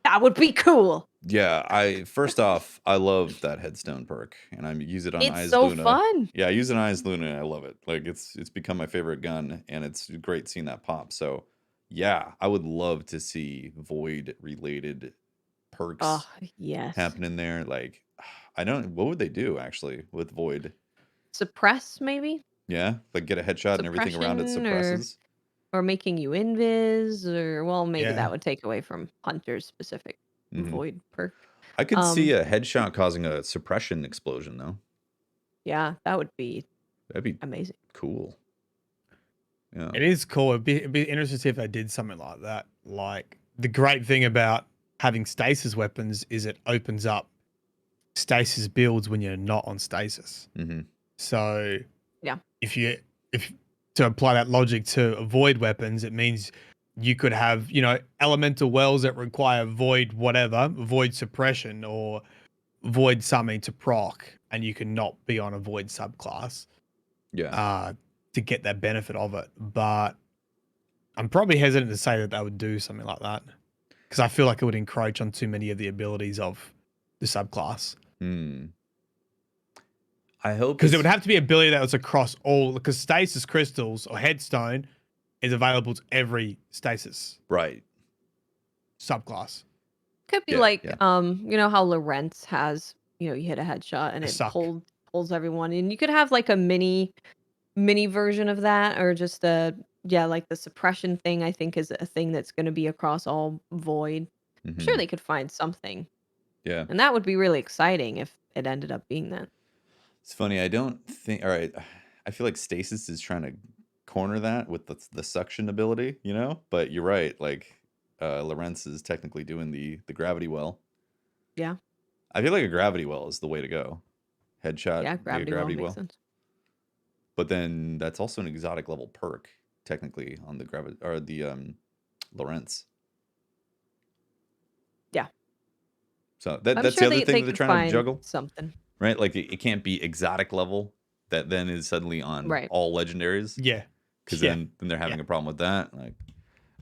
That would be cool. Yeah, first off, I love that Headstone perk, and I use it on It's Eyes so Luna. fun. Yeah, I use it on Eyes Luna, and I love it. Like it's become my favorite gun, and it's great seeing that pop. So, yeah, I would love to see void related perks happening there. Like, what would they do actually with void? Suppress, maybe? Yeah, like get a headshot and everything around it suppresses. Or making you invis, or well, maybe Yeah. that would take away from Hunter's specific void perk. I could see a headshot causing a suppression explosion, though. Yeah, that'd be amazing. Cool. Yeah, it is cool. It'd be interesting to see if they did something like that. Like the great thing about having stasis weapons is it opens up stasis builds when you're not on stasis. So yeah, if to apply that logic to avoid weapons, it means you could have, elemental wells that require void whatever, void suppression or void something to proc, and you can not be on a void subclass. Yeah. To get that benefit of it. But I'm probably hesitant to say that they would do something like that, because I feel like it would encroach on too many of the abilities of the subclass. I hope, because it would have to be ability that was across all, because stasis crystals or headstone is available to every stasis subclass. Could be like how Lorenz has, you hit a headshot and it pulls everyone, and you could have like a mini version of that, or just like the suppression thing. I think is a thing that's going to be across all void. I'm sure they could find something. Yeah, and that would be really exciting if it ended up being that. It's funny. I don't think. All right, I feel like stasis is trying to corner that with the suction ability, But you're right. Like Lorenz is technically doing the gravity well. Yeah. I feel like a gravity well is the way to go. Headshot. Yeah, gravity well makes sense. But then that's also an exotic level perk, technically, on the gravity or the Lorenz. Yeah. So that's the other thing they're trying to juggle. Something. Right? Like it can't be exotic level that then is suddenly on all legendaries. Yeah. Because then they're having a problem with that. Like,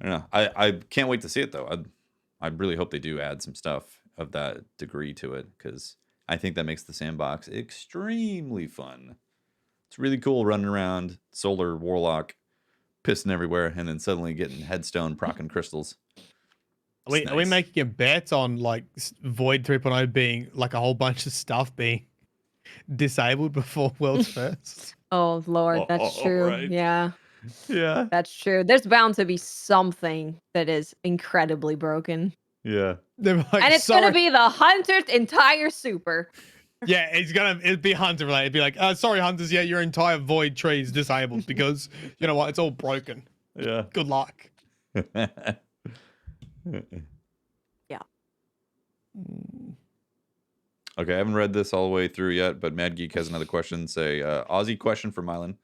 I don't know. I can't wait to see it though. I really hope they do add some stuff of that degree to it, because I think that makes the sandbox extremely fun. It's really cool running around solar Warlock, pissing everywhere, and then suddenly getting headstone procking crystals. Are we making a bet on like Void 3.0 being like a whole bunch of stuff being disabled before World's First? Oh Lord, that's true. Right. Yeah, that's true. There's bound to be something that is incredibly broken. Yeah, like, and it's gonna be the Hunter's entire super. Yeah, it'd be Hunter related. It'd be like, sorry, Hunters, your entire Void tree is disabled because you know what? It's all broken. Yeah. Good luck. Yeah. Okay, I haven't read this all the way through yet, but Mad Geek has another question. Say, Aussie question for Mylan.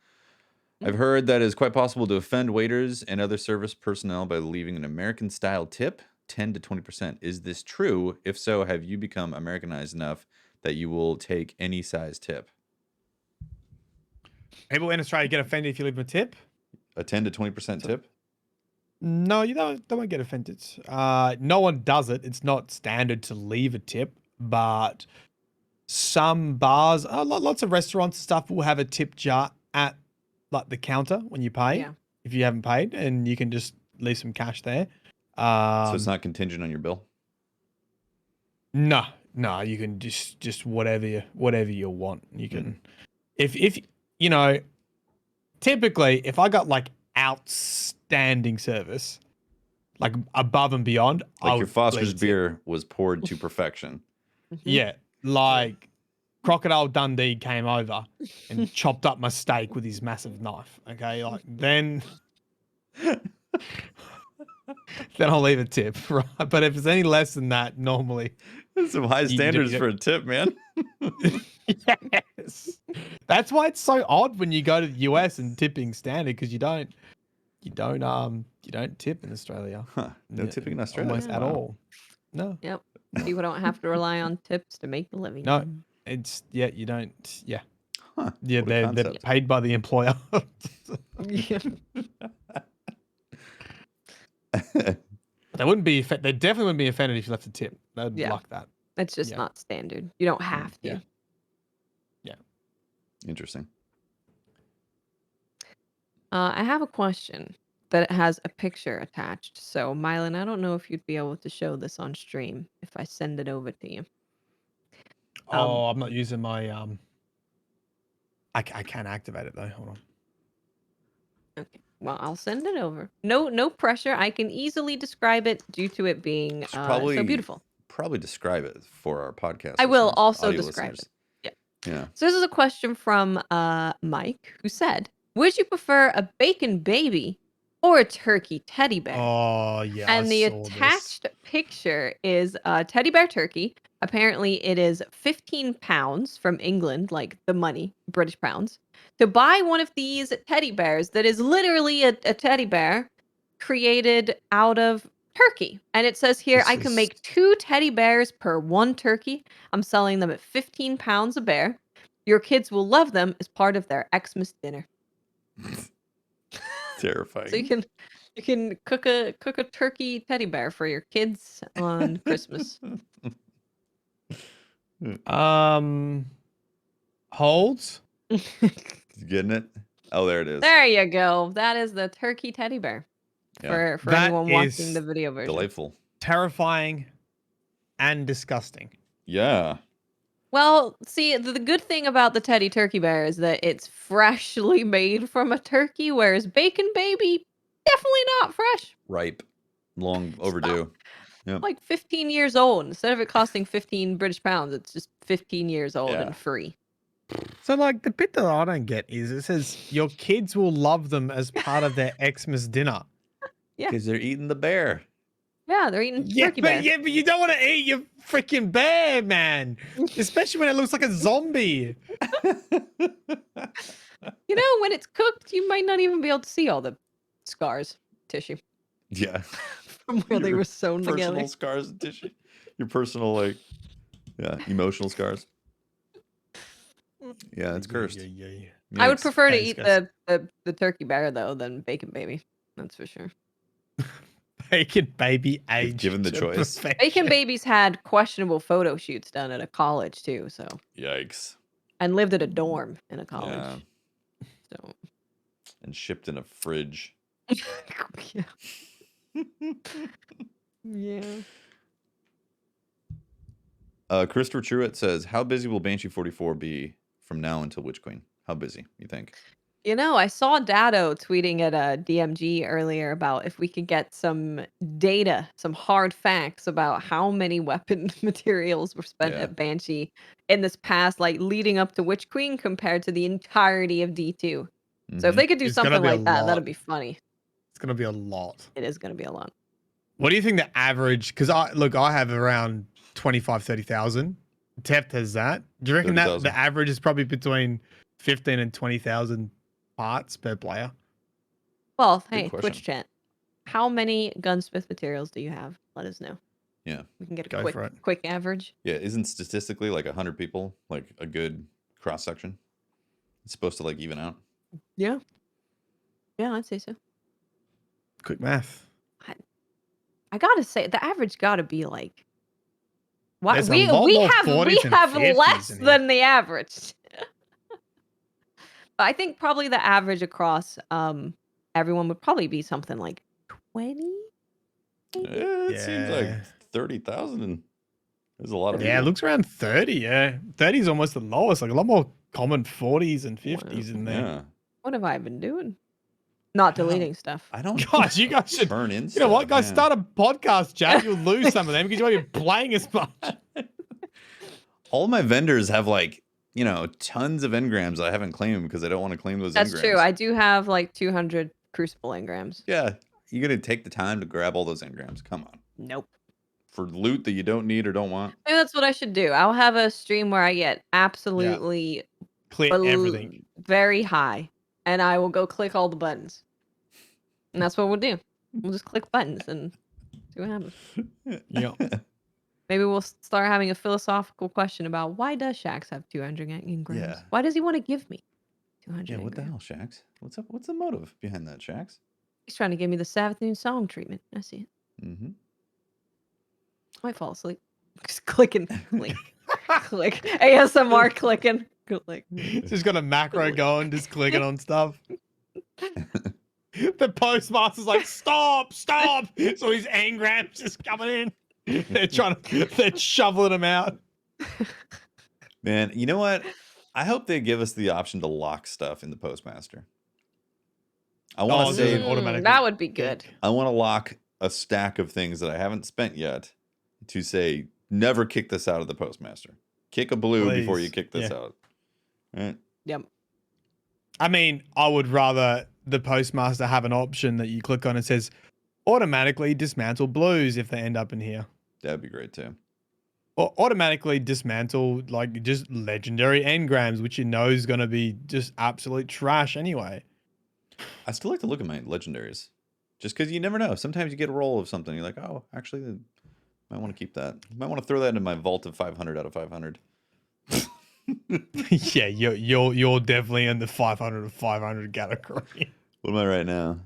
I've heard that it's quite possible to offend waiters and other service personnel by leaving an American-style tip, 10 to 20%. Is this true? If so, have you become Americanized enough that you will take any size tip? People in Australia get offended if you leave them a tip? A 10 to 20% tip? No, you don't get offended. No one does it. It's not standard to leave a tip, but some bars, lots of restaurants and stuff will have a tip jar at like the counter when you pay, if you haven't paid, and you can just leave some cash there. So it's not contingent on your bill? No, you can just whatever you want. You can, if typically if I got like outstanding service, like above and beyond, like your Foster's beer was poured to perfection. Yeah, like Crocodile Dundee came over and chopped up my steak with his massive knife. Okay, like then I'll leave a tip, right? But if it's any less than that, normally there's some high standards for a tip, man. Yes, that's why it's so odd when you go to the US and tipping standard, because you don't tip in Australia. Huh. No tipping in Australia almost at all. No. Yep. People don't have to rely on tips to make a living. No, it's you don't. Yeah. Huh. Yeah, they're paid by the employer. They wouldn't be. They definitely wouldn't be offended if you left a tip. They'd like that. It's just not standard. You don't have to. Yeah. Interesting. I have a question that has a picture attached. So, Mylan, I don't know if you'd be able to show this on stream if I send it over to you. I'm not using my I can't activate it though. Hold on. Okay. Well, I'll send it over. No pressure. I can easily describe it due to it being so beautiful. Probably describe it for our podcast. I will also describe it. Yeah. So this is a question from Mike, who said, would you prefer a bacon baby or a turkey teddy bear. Oh, yeah. And the attached picture is a teddy bear turkey. Apparently, it is 15 pounds from England, like the money, British pounds, to buy one of these teddy bears that is literally a teddy bear created out of turkey. And it says here, I can make 2 teddy bears per 1 turkey. I'm selling them at 15 pounds a bear. Your kids will love them as part of their Xmas dinner. Terrifying. So you can cook a turkey teddy bear for your kids on Christmas. Holds. Getting it? Oh, there it is. There you go. That is the turkey teddy bear. Yeah. For anyone watching the video version. Delightful. Terrifying and disgusting. Yeah. Well, see, the good thing about the teddy turkey bear is that it's freshly made from a turkey, whereas Bacon Baby, definitely not fresh. Ripe. Long overdue. Yep. Like 15 years old. Instead of it costing 15 British pounds, it's just 15 years old and free. So, like, the bit that I don't get is it says your kids will love them as part of their Xmas dinner. Yeah. Because they're eating the bear. Yeah, they're eating turkey bear. Yeah, but you don't want to eat your freaking bear, man. Especially when it looks like a zombie. You know, when it's cooked, you might not even be able to see all the scars, tissue. Yeah. From where they were sewn personal together. Scars and tissue. Your personal, like, emotional scars. Yeah, it's cursed. Yeah. I would prefer to eat the turkey bear, though, than Bacon Baby. That's for sure. Bacon Baby aged. Given the choice. Bacon Baby's had questionable photo shoots done at a college, too, so. Yikes. And lived at a dorm in a college. Yeah. So. And shipped in a fridge. Yeah. Yeah. Christopher Truitt says, how busy will Banshee 44 be from now until Witch Queen? How busy, you think? You know, I saw Dado tweeting at a DMG earlier about if we could get some data, some hard facts about how many weapon materials were spent at Banshee in this past, like leading up to Witch Queen compared to the entirety of D2. Mm-hmm. So if they could do something like that, that'd be funny. It's going to be a lot. It is going to be a lot. What do you think the average, because I have around 25, 30,000. Teft has that. Do you reckon 30, that the average is probably between 15 and 20,000 parts per player? Well, hey, Twitch chat. How many gunsmith materials do you have? Let us know. Yeah. We can get a quick average. Yeah, isn't statistically like 100 people like a good cross section? It's supposed to like even out. Yeah. Yeah, I'd say so. Quick math. I gotta say, the average gotta be like. What we have less than the average. But I think probably the average across everyone would probably be something like 20. It seems like 30,000 and there's a lot of it looks around 30. Yeah, 30 is almost the lowest. Like a lot more common 40s and 50s in there. Yeah. What have I been doing? Not deleting stuff. I don't. Gosh, you guys should turn in. You know what, guys? Start a podcast, Jack. You'll lose some of them because you won't be playing as much. All my vendors have like, tons of engrams I haven't claimed because I don't want to claim those engrams. That's true. I do have like 200 crucible engrams. Yeah. You're going to take the time to grab all those engrams. Come on. Nope. For loot that you don't need or don't want. Maybe that's what I should do. I'll have a stream where I get absolutely click everything very high. And I will go click all the buttons. And that's what we'll do. We'll just click buttons and see what happens. Yeah. Maybe we'll start having a philosophical question about why does Shax have 200 engrams? Yeah. Why does he want to give me 200 Yeah, what the hell, Shax? What's up? What's the motive behind that, Shax? He's trying to give me the Savathûn song treatment. I see it. Mm-hmm. I might fall asleep. Just clicking. Click. ASMR clicking. Click. Just got a macro going, just clicking on stuff. The postmaster's like, stop. So his engrams just coming in. They're shoveling them out. Man, you know what? I hope they give us the option to lock stuff in the postmaster. I want to save automatically. That would be good. I want to lock a stack of things that I haven't spent yet to say, never kick this out of the postmaster. Kick a blue before you kick this out. Right? Yep. I mean, I would rather the postmaster have an option that you click on and says automatically dismantle blues if they end up in here. That'd be great too. Or automatically dismantle like just legendary engrams, which you know is going to be just absolute trash anyway. I still like to look at my legendaries, just because you never know. Sometimes you get a roll of something. You're like, oh, actually, might want to keep that. Might want to throw that into my vault of 500 out of 500. Yeah, you're definitely in the 500 of 500 category. What am I right now?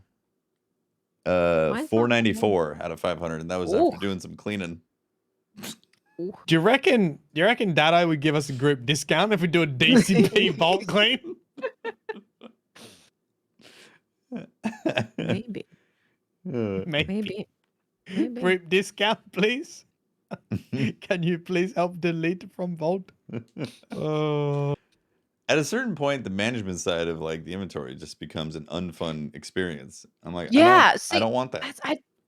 Mine's not 494 out of 500, and that was after doing some cleaning. Do you reckon Dado would give us a group discount if we do a DCP vault clean? Maybe. Maybe. Group discount, please. Can you please help delete from vault? At a certain point, the management side of like the inventory just becomes an unfun experience. I'm like, Yeah, I don't want that.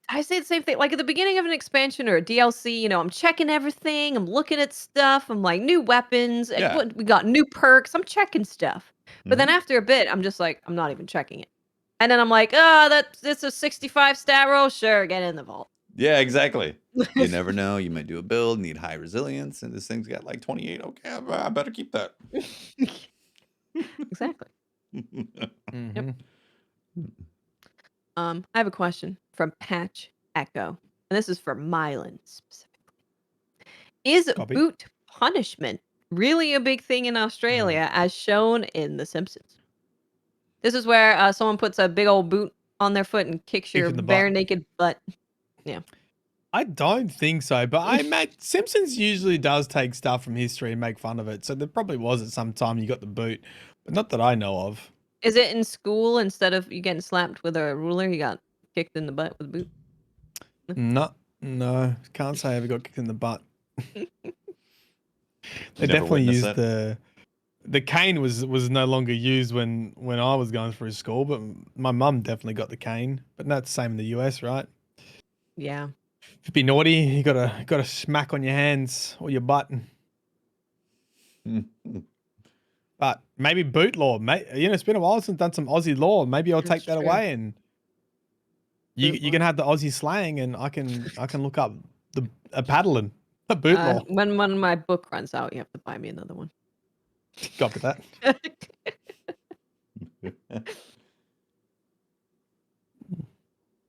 I say the same thing. Like at the beginning of an expansion or a DLC, you know, I'm checking everything. I'm looking at stuff. I'm like, new weapons. Yeah. We got new perks. I'm checking stuff. But then Mhm. after a bit, I'm just like, I'm not even checking it. And then I'm like, oh, that's a 65 stat roll. Sure, get in the vault. Yeah, exactly. You never know. You might do a build, need high resilience, and this thing's got like 28. Okay, I better keep that. Exactly. Mm-hmm. I have a question from Patch Echo, and this is for Mylan specifically. Is Copy. boot punishment really a big thing in Australia, as shown in The Simpsons? This is where someone puts a big old boot on their foot and kicks your in the bare butt. naked butt. Yeah. I don't think so, but Simpsons usually does take stuff from history and make fun of it. So there probably was at some time you got the boot, but not that I know of. Is it in school instead of you getting slapped with a ruler, you got kicked in the butt with a boot? No, can't say I ever got kicked in the butt. They Never definitely witnessed used that? the cane was no longer used when I was going through school, but my mum definitely got the cane. But that's the same in the US, right? Yeah. If you be naughty, you got a smack on your hands or your butt. But maybe boot law, it's been a while since I've done some Aussie law. Maybe I'll take That's that true. away and you can have the Aussie slang and I can look up a paddling, a boot law. When my book runs out, you have to buy me another one. Copy that.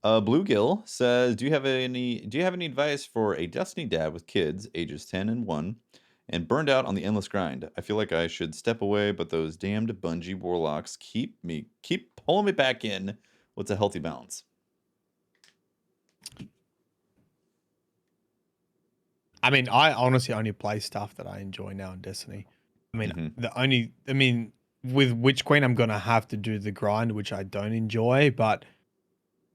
Bluegill says, do you have any advice for a Destiny dad with kids ages 10 and 1 and burned out on the endless grind? I feel like I should step away, but those damned Bungie Warlocks keep pulling me back in. What's a healthy balance? I mean, I honestly only play stuff that I enjoy now in Destiny. I mean, with Witch Queen, I'm going to have to do the grind, which I don't enjoy. But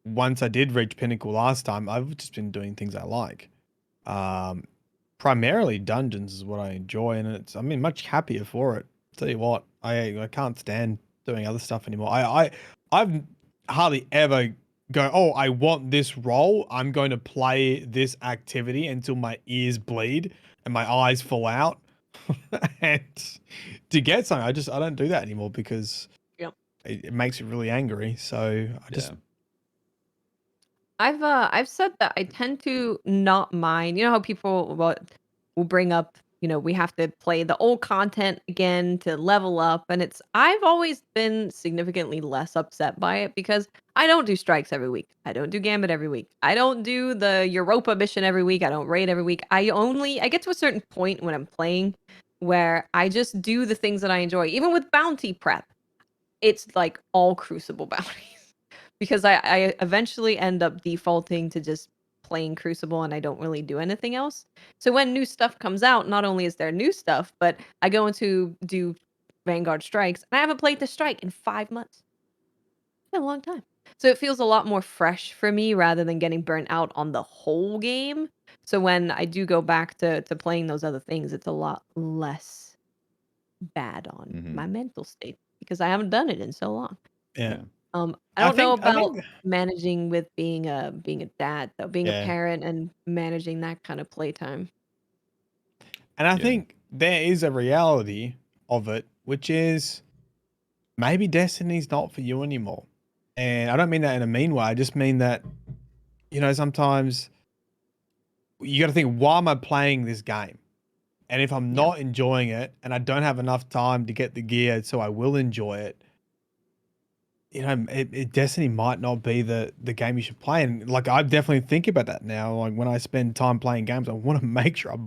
once I did reach Pinnacle last time, I've just been doing things I like. Primarily dungeons is what I enjoy. And I'm much happier for it. Tell you what, I can't stand doing other stuff anymore. I've hardly ever go, oh, I want this role. I'm going to play this activity until my ears bleed and my eyes fall out. And to get something, I don't do that anymore because it makes me really angry. So I've said that I tend to not mind. You know how people will bring up, we have to play the old content again to level up, and I've always been significantly less upset by it because I don't do strikes every week. I don't do Gambit every week. I don't do the Europa mission every week. I don't raid every week. I get to a certain point when I'm playing where I just do the things that I enjoy. Even with bounty prep, it's like all Crucible bounties because I eventually end up defaulting to just playing Crucible and I don't really do anything else. So when new stuff comes out, not only is there new stuff, but I go into do Vanguard strikes and I haven't played the strike in 5 months. It's been a long time. So it feels a lot more fresh for me rather than getting burnt out on the whole game. So when I do go back to playing those other things, it's a lot less bad on my mental state because I haven't done it in so long. Yeah. I don't know about managing with being a dad though, being a parent and managing that kind of playtime. And I think there is a reality of it, which is maybe Destiny's not for you anymore. And I don't mean that in a mean way. I just mean that, you know, sometimes you got to think, why am I playing this game? And if I'm not enjoying it and I don't have enough time to get the gear so I will enjoy it, you know, Destiny might not be the game you should play. And like, I definitely think about that now. Like when I spend time playing games, I want to make sure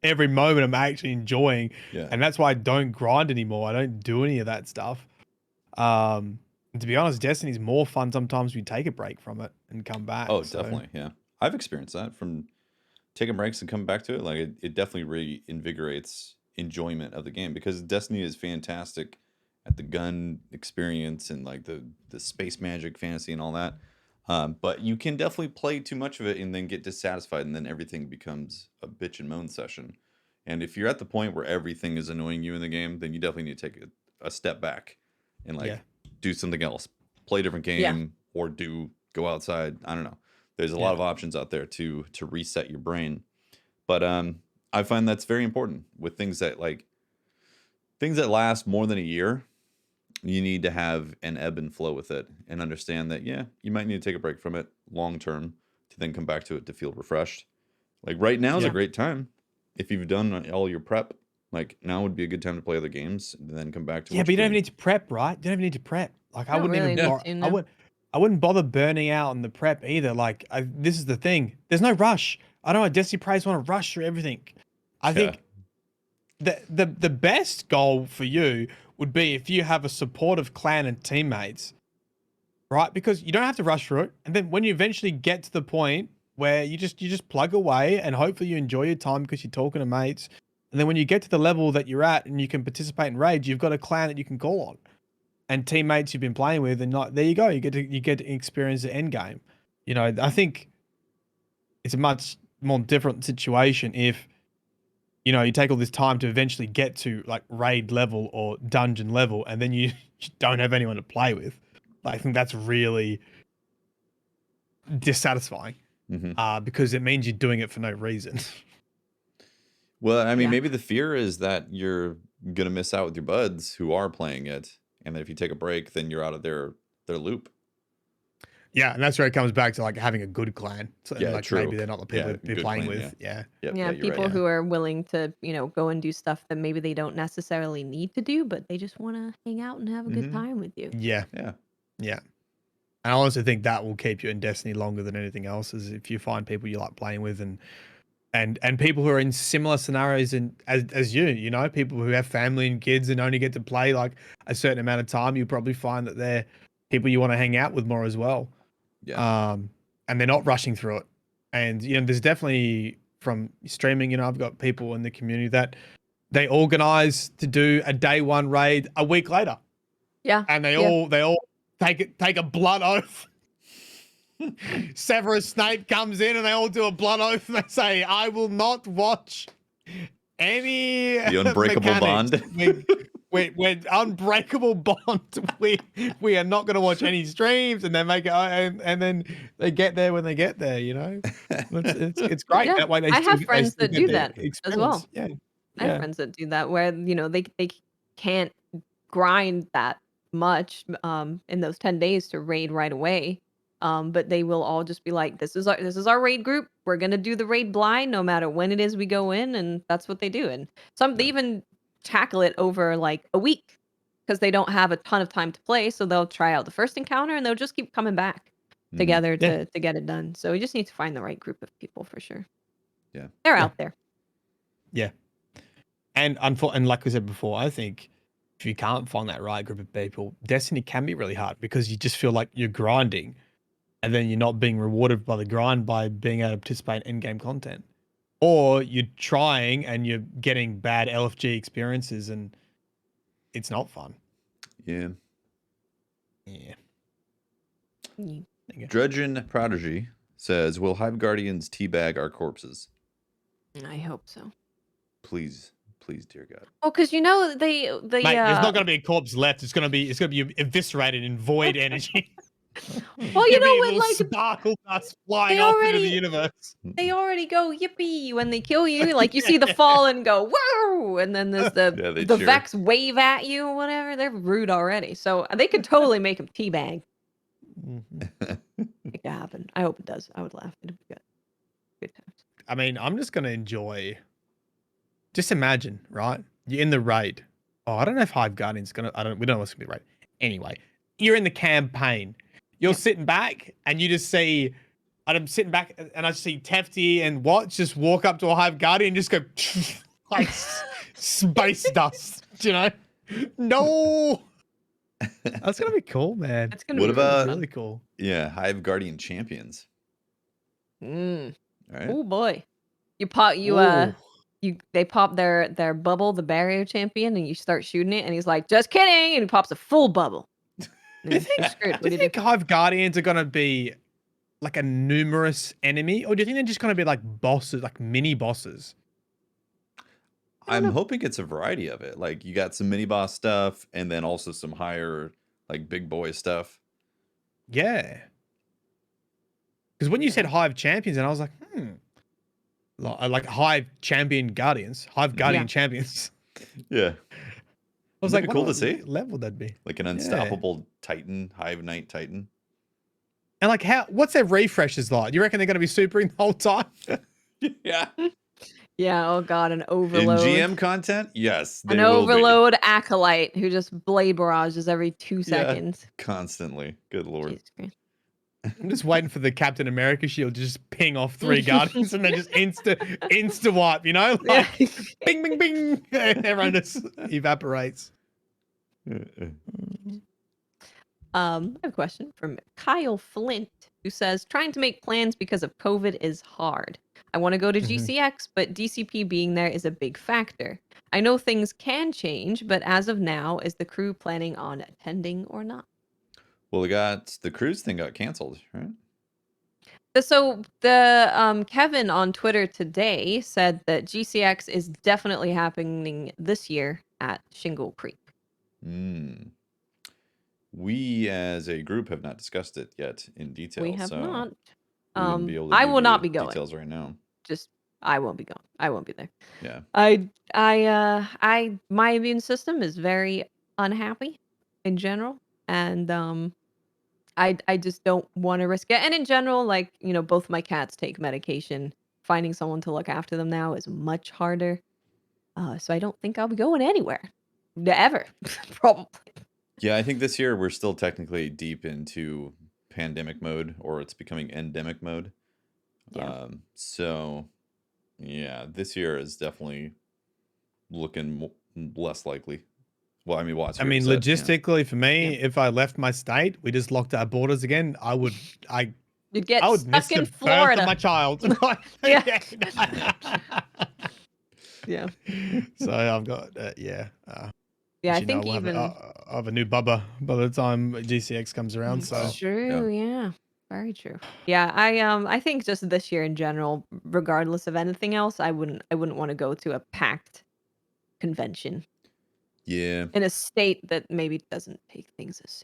every moment I'm actually enjoying. Yeah. And that's why I don't grind anymore. I don't do any of that stuff. And to be honest, Destiny's more fun sometimes we take a break from it and come back. Oh, definitely. Yeah. I've experienced that from taking breaks and coming back to it. Like it definitely reinvigorates enjoyment of the game, because Destiny is fantastic at the gun experience and like the space magic fantasy and all that. But you can definitely play too much of it and then get dissatisfied, and then everything becomes a bitch and moan session. And if you're at the point where everything is annoying you in the game, then you definitely need to take a step back and like do something else, play a different game, or go outside. I don't know. There's a lot of options out there to reset your brain. But I find that's very important with things that last more than a year. You need to have an ebb and flow with it and understand that, you might need to take a break from it long term to then come back to it to feel refreshed. Like right now is a great time. If you've done all your prep, like now would be a good time to play other games and then come back to but you don't even need to prep, right? You don't even need to prep. Like I wouldn't even I wouldn't bother burning out on the prep either. Like this is the thing. There's no rush. I don't know. Destiny players want to rush through everything. I think the best goal for you would be if you have a supportive clan and teammates, right? Because you don't have to rush through it. And then when you eventually get to the point where you just plug away and hopefully you enjoy your time because you're talking to mates. And then when you get to the level that you're at and you can participate in raids, you've got a clan that you can call on and teammates you've been playing with, and there you go. You get to experience the end game. You know, I think it's a much more different situation if, you know, you take all this time to eventually get to like raid level or dungeon level, and then you don't have anyone to play with. I think that's really dissatisfying, because it means you're doing it for no reason. Well, I mean, maybe the fear is that you're gonna miss out with your buds who are playing it, and then if you take a break, then you're out of their loop. Yeah, and that's where it comes back to like having a good clan. So like true. maybe they're not the people to be playing with. People who are willing to, you know, go and do stuff that maybe they don't necessarily need to do, but they just want to hang out and have a good time with you. Yeah. And I also think that will keep you in Destiny longer than anything else, is if you find people you like playing with and people who are in similar scenarios as you know, people who have family and kids and only get to play like a certain amount of time, you probably find that they're people you want to hang out with more as well. And they're not rushing through it. And, you know, there's definitely from streaming, you know, I've got people in the community that they organize to do a day one raid a week later. Yeah. And they all take a blood oath. Severus Snape comes in and they all do a blood oath and they say, I will not watch any the unbreakable bond. We're unbreakable bond. We are not going to watch any streams, and they make it, and then they get there when they get there. You know, it's great. Yeah. That way I have friends that do that as well. Yeah. I have friends that do that where, you know, they can't grind that much in those 10 days to raid right away. But they will all just be like, this is our raid group. We're gonna do the raid blind no matter when it is we go in, and that's what they do. And they even tackle it over like a week because they don't have a ton of time to play, so they'll try out the first encounter and they'll just keep coming back together to get it done. So we just need to find the right group of people for sure. Yeah, they're out there. Yeah, and like I said before, I think if you can't find that right group of people, Destiny can be really hard because you just feel like you're grinding, and then you're not being rewarded by the grind by being able to participate in in-game content. Or you're trying and you're getting bad LFG experiences and it's not fun. Yeah. Dredgen Prodigy says, will Hive Guardians teabag our corpses? I hope so. Please, dear God. Oh, because you know they Mate, there's not gonna be a corpse left. It's gonna be eviscerated in void energy. Well, you know what, like sparkle dust flying off into the universe. They already go yippee when they kill you. Like you see the fallen go whoa, and then there's the Vex wave at you or whatever. They're rude already, so they could totally make them teabag. Make it happen. I hope it does. I would laugh. It'd be good. Good times. I mean, I'm just gonna enjoy. Just imagine, right? You're in the raid. Oh, I don't know if Hive Guardian's gonna. We don't know what's gonna be raid. Anyway, you're in the campaign. You're sitting back, and you just see. I'm sitting back, and I see Tefty and Watts just walk up to a Hive Guardian and just go like space dust. You know? No. That's gonna be cool, man. It's gonna What be about- really cool? Yeah, Hive Guardian champions. Mm. All right. Oh boy, they pop their bubble, the barrier champion, and you start shooting it, and he's like, "Just kidding," and he pops a full bubble. Do you think Hive Guardians are gonna be like a numerous enemy, or do you think they're just gonna be like bosses, like mini bosses? I'm hoping it's a variety of it. Like you got some mini boss stuff, and then also some higher, like big boy stuff. Yeah. Because when you said Hive Champions, and I was like, like Hive Champion Guardians, Hive Guardian Champions. Yeah. I was Wouldn't like, that be cool what to see? level that'd be? Like an unstoppable Titan, Hive Knight Titan. And like, what's their refreshes like? You reckon they're going to be supering the whole time? Yeah. Yeah. Oh god, an overload. In GM content, yes, they an will be. overload acolyte who just blade barrages every 2 seconds. Constantly. Good lord. Jesus Christ. I'm just waiting for the Captain America shield to just ping off 3 Guardians and then just insta wipe, you know? Like, bing, bing, bing. Everyone just evaporates. I have a question from Kyle Flint, who says, trying to make plans because of COVID is hard. I want to go to GCX, but DCP being there is a big factor. I know things can change, but as of now, is the crew planning on attending or not? Well, the cruise thing got canceled, right? So the Kevin on Twitter today said that GCX is definitely happening this year at Shingle Creek. We as a group have not discussed it yet in detail. We have so not. we wouldn't be able to I give will you not be going. details right now. I won't be going. I won't be there. Yeah. My immune system is very unhappy in general, and I just don't want to risk it. And in general, like, you know, both my cats take medication. Finding someone to look after them now is much harder. So I don't think I'll be going anywhere. Ever. Probably. Yeah, I think this year we're still technically deep into pandemic mode, or it's becoming endemic mode. Yeah. So yeah, this year is definitely looking less likely. Well, I mean, logistically for me, if I left my state, we just locked our borders again, You'd get I would stuck miss in the birth Florida. of my child. Yeah. Yeah. So I've got Yeah, I think we'll even I'll have a new bubba by the time GCX comes around. So true, yeah. Very true. Yeah, I think just this year in general, regardless of anything else, I wouldn't want to go to a packed convention Yeah. in a state that maybe doesn't take things as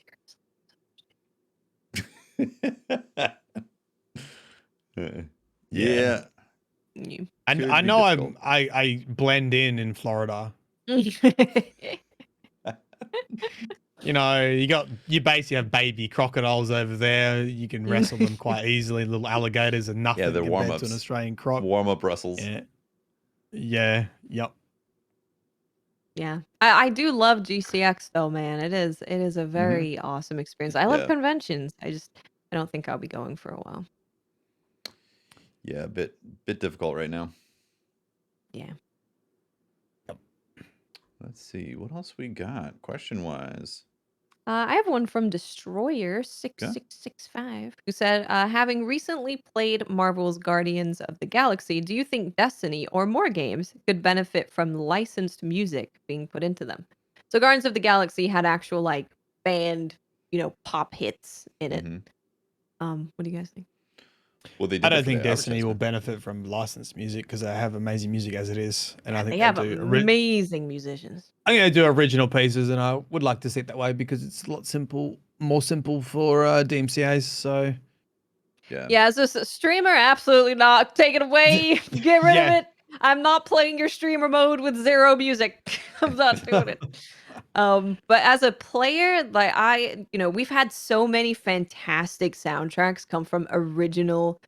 Yeah. serious. And I know I blend in Florida. You know, you basically have baby crocodiles over there. You can wrestle them quite easily. Little alligators are nothing they're compared warm-ups. to an Australian croc. Warm-up wrestles. Yeah. Yep. Yeah. I do love GCX though, man. It is a very awesome experience. I love conventions. I don't think I'll be going for a while. Yeah, a bit difficult right now. Yeah. Yep. Let's see what else we got question wise. I have one from Destroyer6665 who said, having recently played Marvel's Guardians of the Galaxy, do you think Destiny or more games could benefit from licensed music being put into them? So Guardians of the Galaxy had actual like band, pop hits in it. What do you guys think? Well, I don't think Destiny will benefit from licensed music because they have amazing music as it is, and I think they have amazing musicians. I think they do original pieces, and I would like to see it that way because it's a lot more simple for DMCAs. So yeah, as a streamer, absolutely not. Take it away. Get rid of it. I'm not playing your streamer mode with zero music. I'm not doing it. But as a player, like we've had so many fantastic soundtracks come from original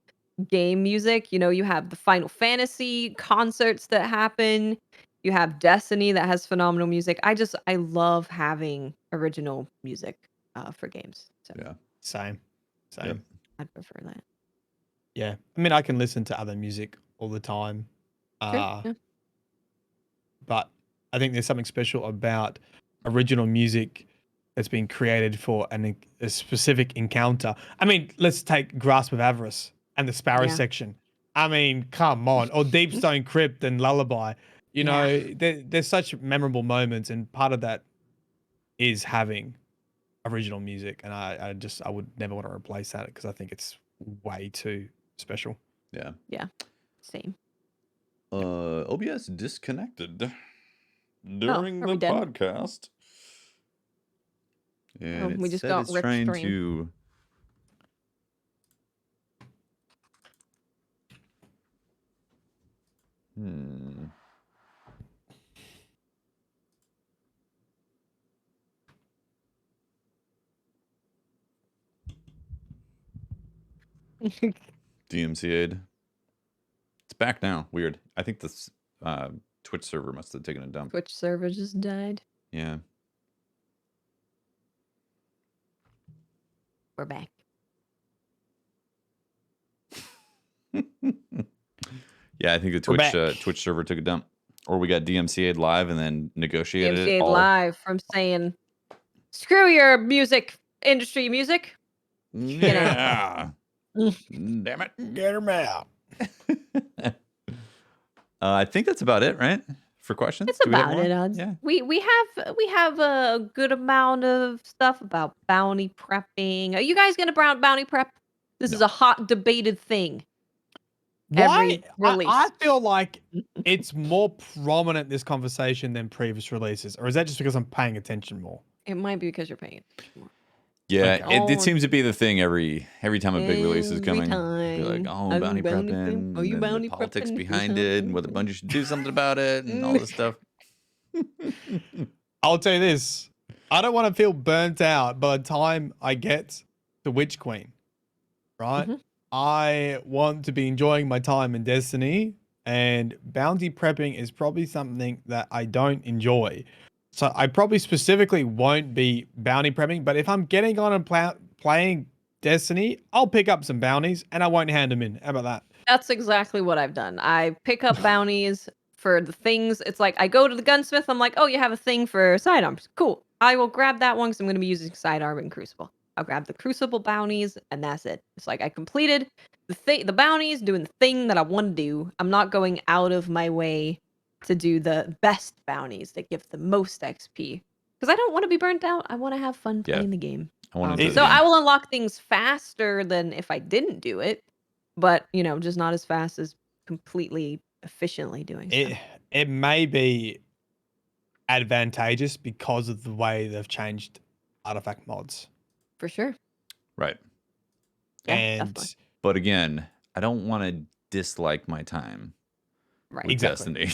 game music. You have the Final Fantasy concerts that happen. You have Destiny that has phenomenal music. I love having original music for games. So Yeah. Same. Yep. I'd prefer that. Yeah. I mean, I can listen to other music all the time. Sure, yeah. But I think there's something special about original music that's been created for a specific encounter. I mean, let's take Grasp of Avarice and the Sparrow Yeah. section. I mean, come on. Or Deep Stone Crypt and Lullaby. There's such memorable moments, and part of that is having original music. And I would never want to replace that because I think it's way too special. Yeah. Yeah. Same. OBS disconnected during the podcast. And we just got it's Rick trying stream. to DMCA'd. It's back now. Weird. I think this Twitch server must have taken a dump. Twitch server just died. Yeah. We're back. Yeah, I think the Twitch server took a dump. Or we got DMCA'd live and then negotiated DMCA'd live from saying, screw your music industry music. Yeah. Damn it. Get them out. I think that's about it, right? For questions? It's about it. Yeah. We have a good amount of stuff about bounty prepping. Are you guys gonna bounty prep? This is a hot debated thing. Why? I feel like it's more prominent this conversation than previous releases, or is that just because I'm paying attention more? It might be because you're paying attention more. Yeah, it seems to be the thing every time a big release is coming. Time. Be like, oh, bounty prepping. Are you and bounty the politics prepping? behind it, and whether Bungie should do something about it, and all this stuff. I'll tell you this. I don't want to feel burnt out by the time I get to Witch Queen. Right? Mm-hmm. I want to be enjoying my time in Destiny, and bounty prepping is probably something that I don't enjoy. So I probably specifically won't be bounty prepping, but if I'm getting on and playing Destiny, I'll pick up some bounties and I won't hand them in. How about that? That's exactly what I've done. I pick up bounties for the things. It's like I go to the gunsmith. I'm like, oh, you have a thing for sidearms. Cool. I will grab that one because I'm going to be using sidearm and crucible. I'll grab the crucible bounties and that's it. It's like I completed the bounties, doing the thing that I want to do. I'm not going out of my way to do the best bounties that give the most XP because I don't want to be burnt out. I want to have fun playing the game. I will unlock things faster than if I didn't do it, but just not as fast as completely efficiently doing stuff. It may be advantageous because of the way they've changed artifact mods. For sure. Right. Yeah, but again, I don't want to dislike my time. Right. With Destiny.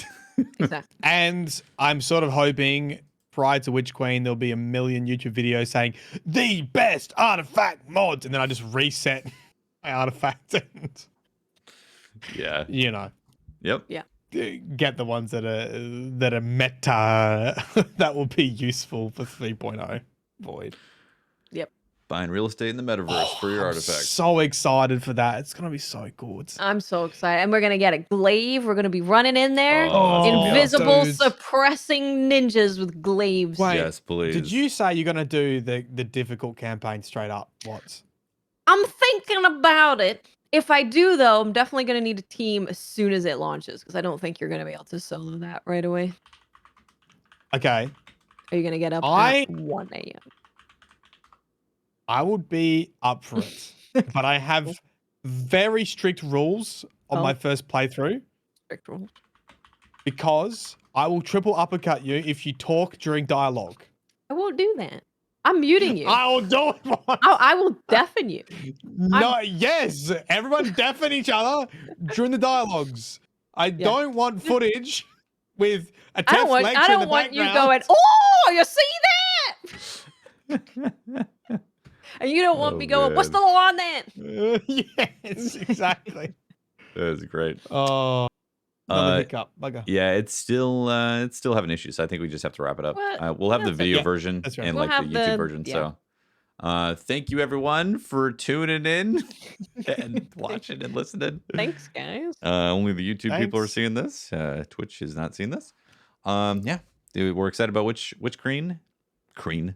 Exactly. And I'm sort of hoping prior to Witch Queen, there'll be a million YouTube videos saying the best artifact mods. And then I just reset my artifact and yeah. Yep. Yeah. Get the ones that are meta that will be useful for 3.0 Void. Yep. Buying real estate in the metaverse for your artifacts. So excited for that. It's gonna be so good. I'm so excited. And we're gonna get a glaive. We're gonna be running in there. Oh, invisible suppressing ninjas with glaives. Wait, yes, please. Did you say you're gonna do the difficult campaign straight up? What? I'm thinking about it. If I do, though, I'm definitely gonna need a team as soon as it launches because I don't think you're gonna be able to solo that right away. Okay. Are you gonna get up at 1 a.m.? I would be up for it, but I have very strict rules on my first playthrough. Strict rules. Because I will triple uppercut you if you talk during dialogue. I won't do that. I'm muting you. I will do it. I will deafen you. Yes, everyone deafen each other during the dialogues. I don't want footage with a I don't Tef want. lecture I in the don't want you background. going. Oh, you see that? And you don't want Oh, me going. What's the man. law on that? Yes, exactly. That was great. Oh, another hiccup. Bugger. Yeah, it's still having issues. I think we just have to wrap it up. What? We'll have the That's video okay. version That's right. and We'll like the have YouTube the- version. yeah. So thank you everyone for tuning in and watching and listening. Thanks, guys. Only the YouTube people are Thanks. seeing this. Twitch is not seeing this. Yeah, dude, we're excited about which creening. Cream.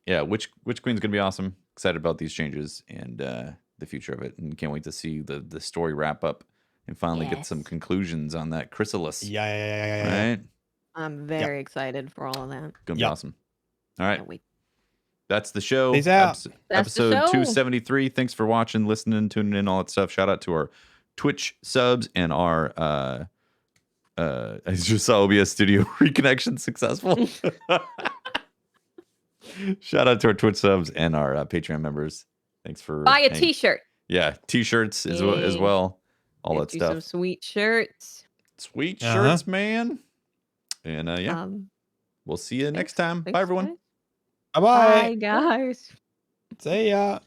Yeah, which queen's gonna be awesome. Excited about these changes and the future of it, and can't wait to see the story wrap up and finally get some Yes. conclusions on that chrysalis. Yeah. Right, I'm very excited for all of that. gonna be Yep. awesome. All right, Can't wait. that's the show. Peace out. That's the Episode show. 273. Thanks for watching, listening, tuning in, all that stuff. Shout out to our Twitch subs and our I just saw OBS Studio reconnection successful. Shout out to our Twitch subs and our Patreon members. Thanks for Buy a hanging. T-shirt. Yeah, t-shirts as well. All Get that you stuff. Some sweet shirts. Sweet Uh-huh. shirts, man. And yeah, we'll see you next time. Thanks, Bye, everyone. guys. Bye-bye. Bye, guys. See ya.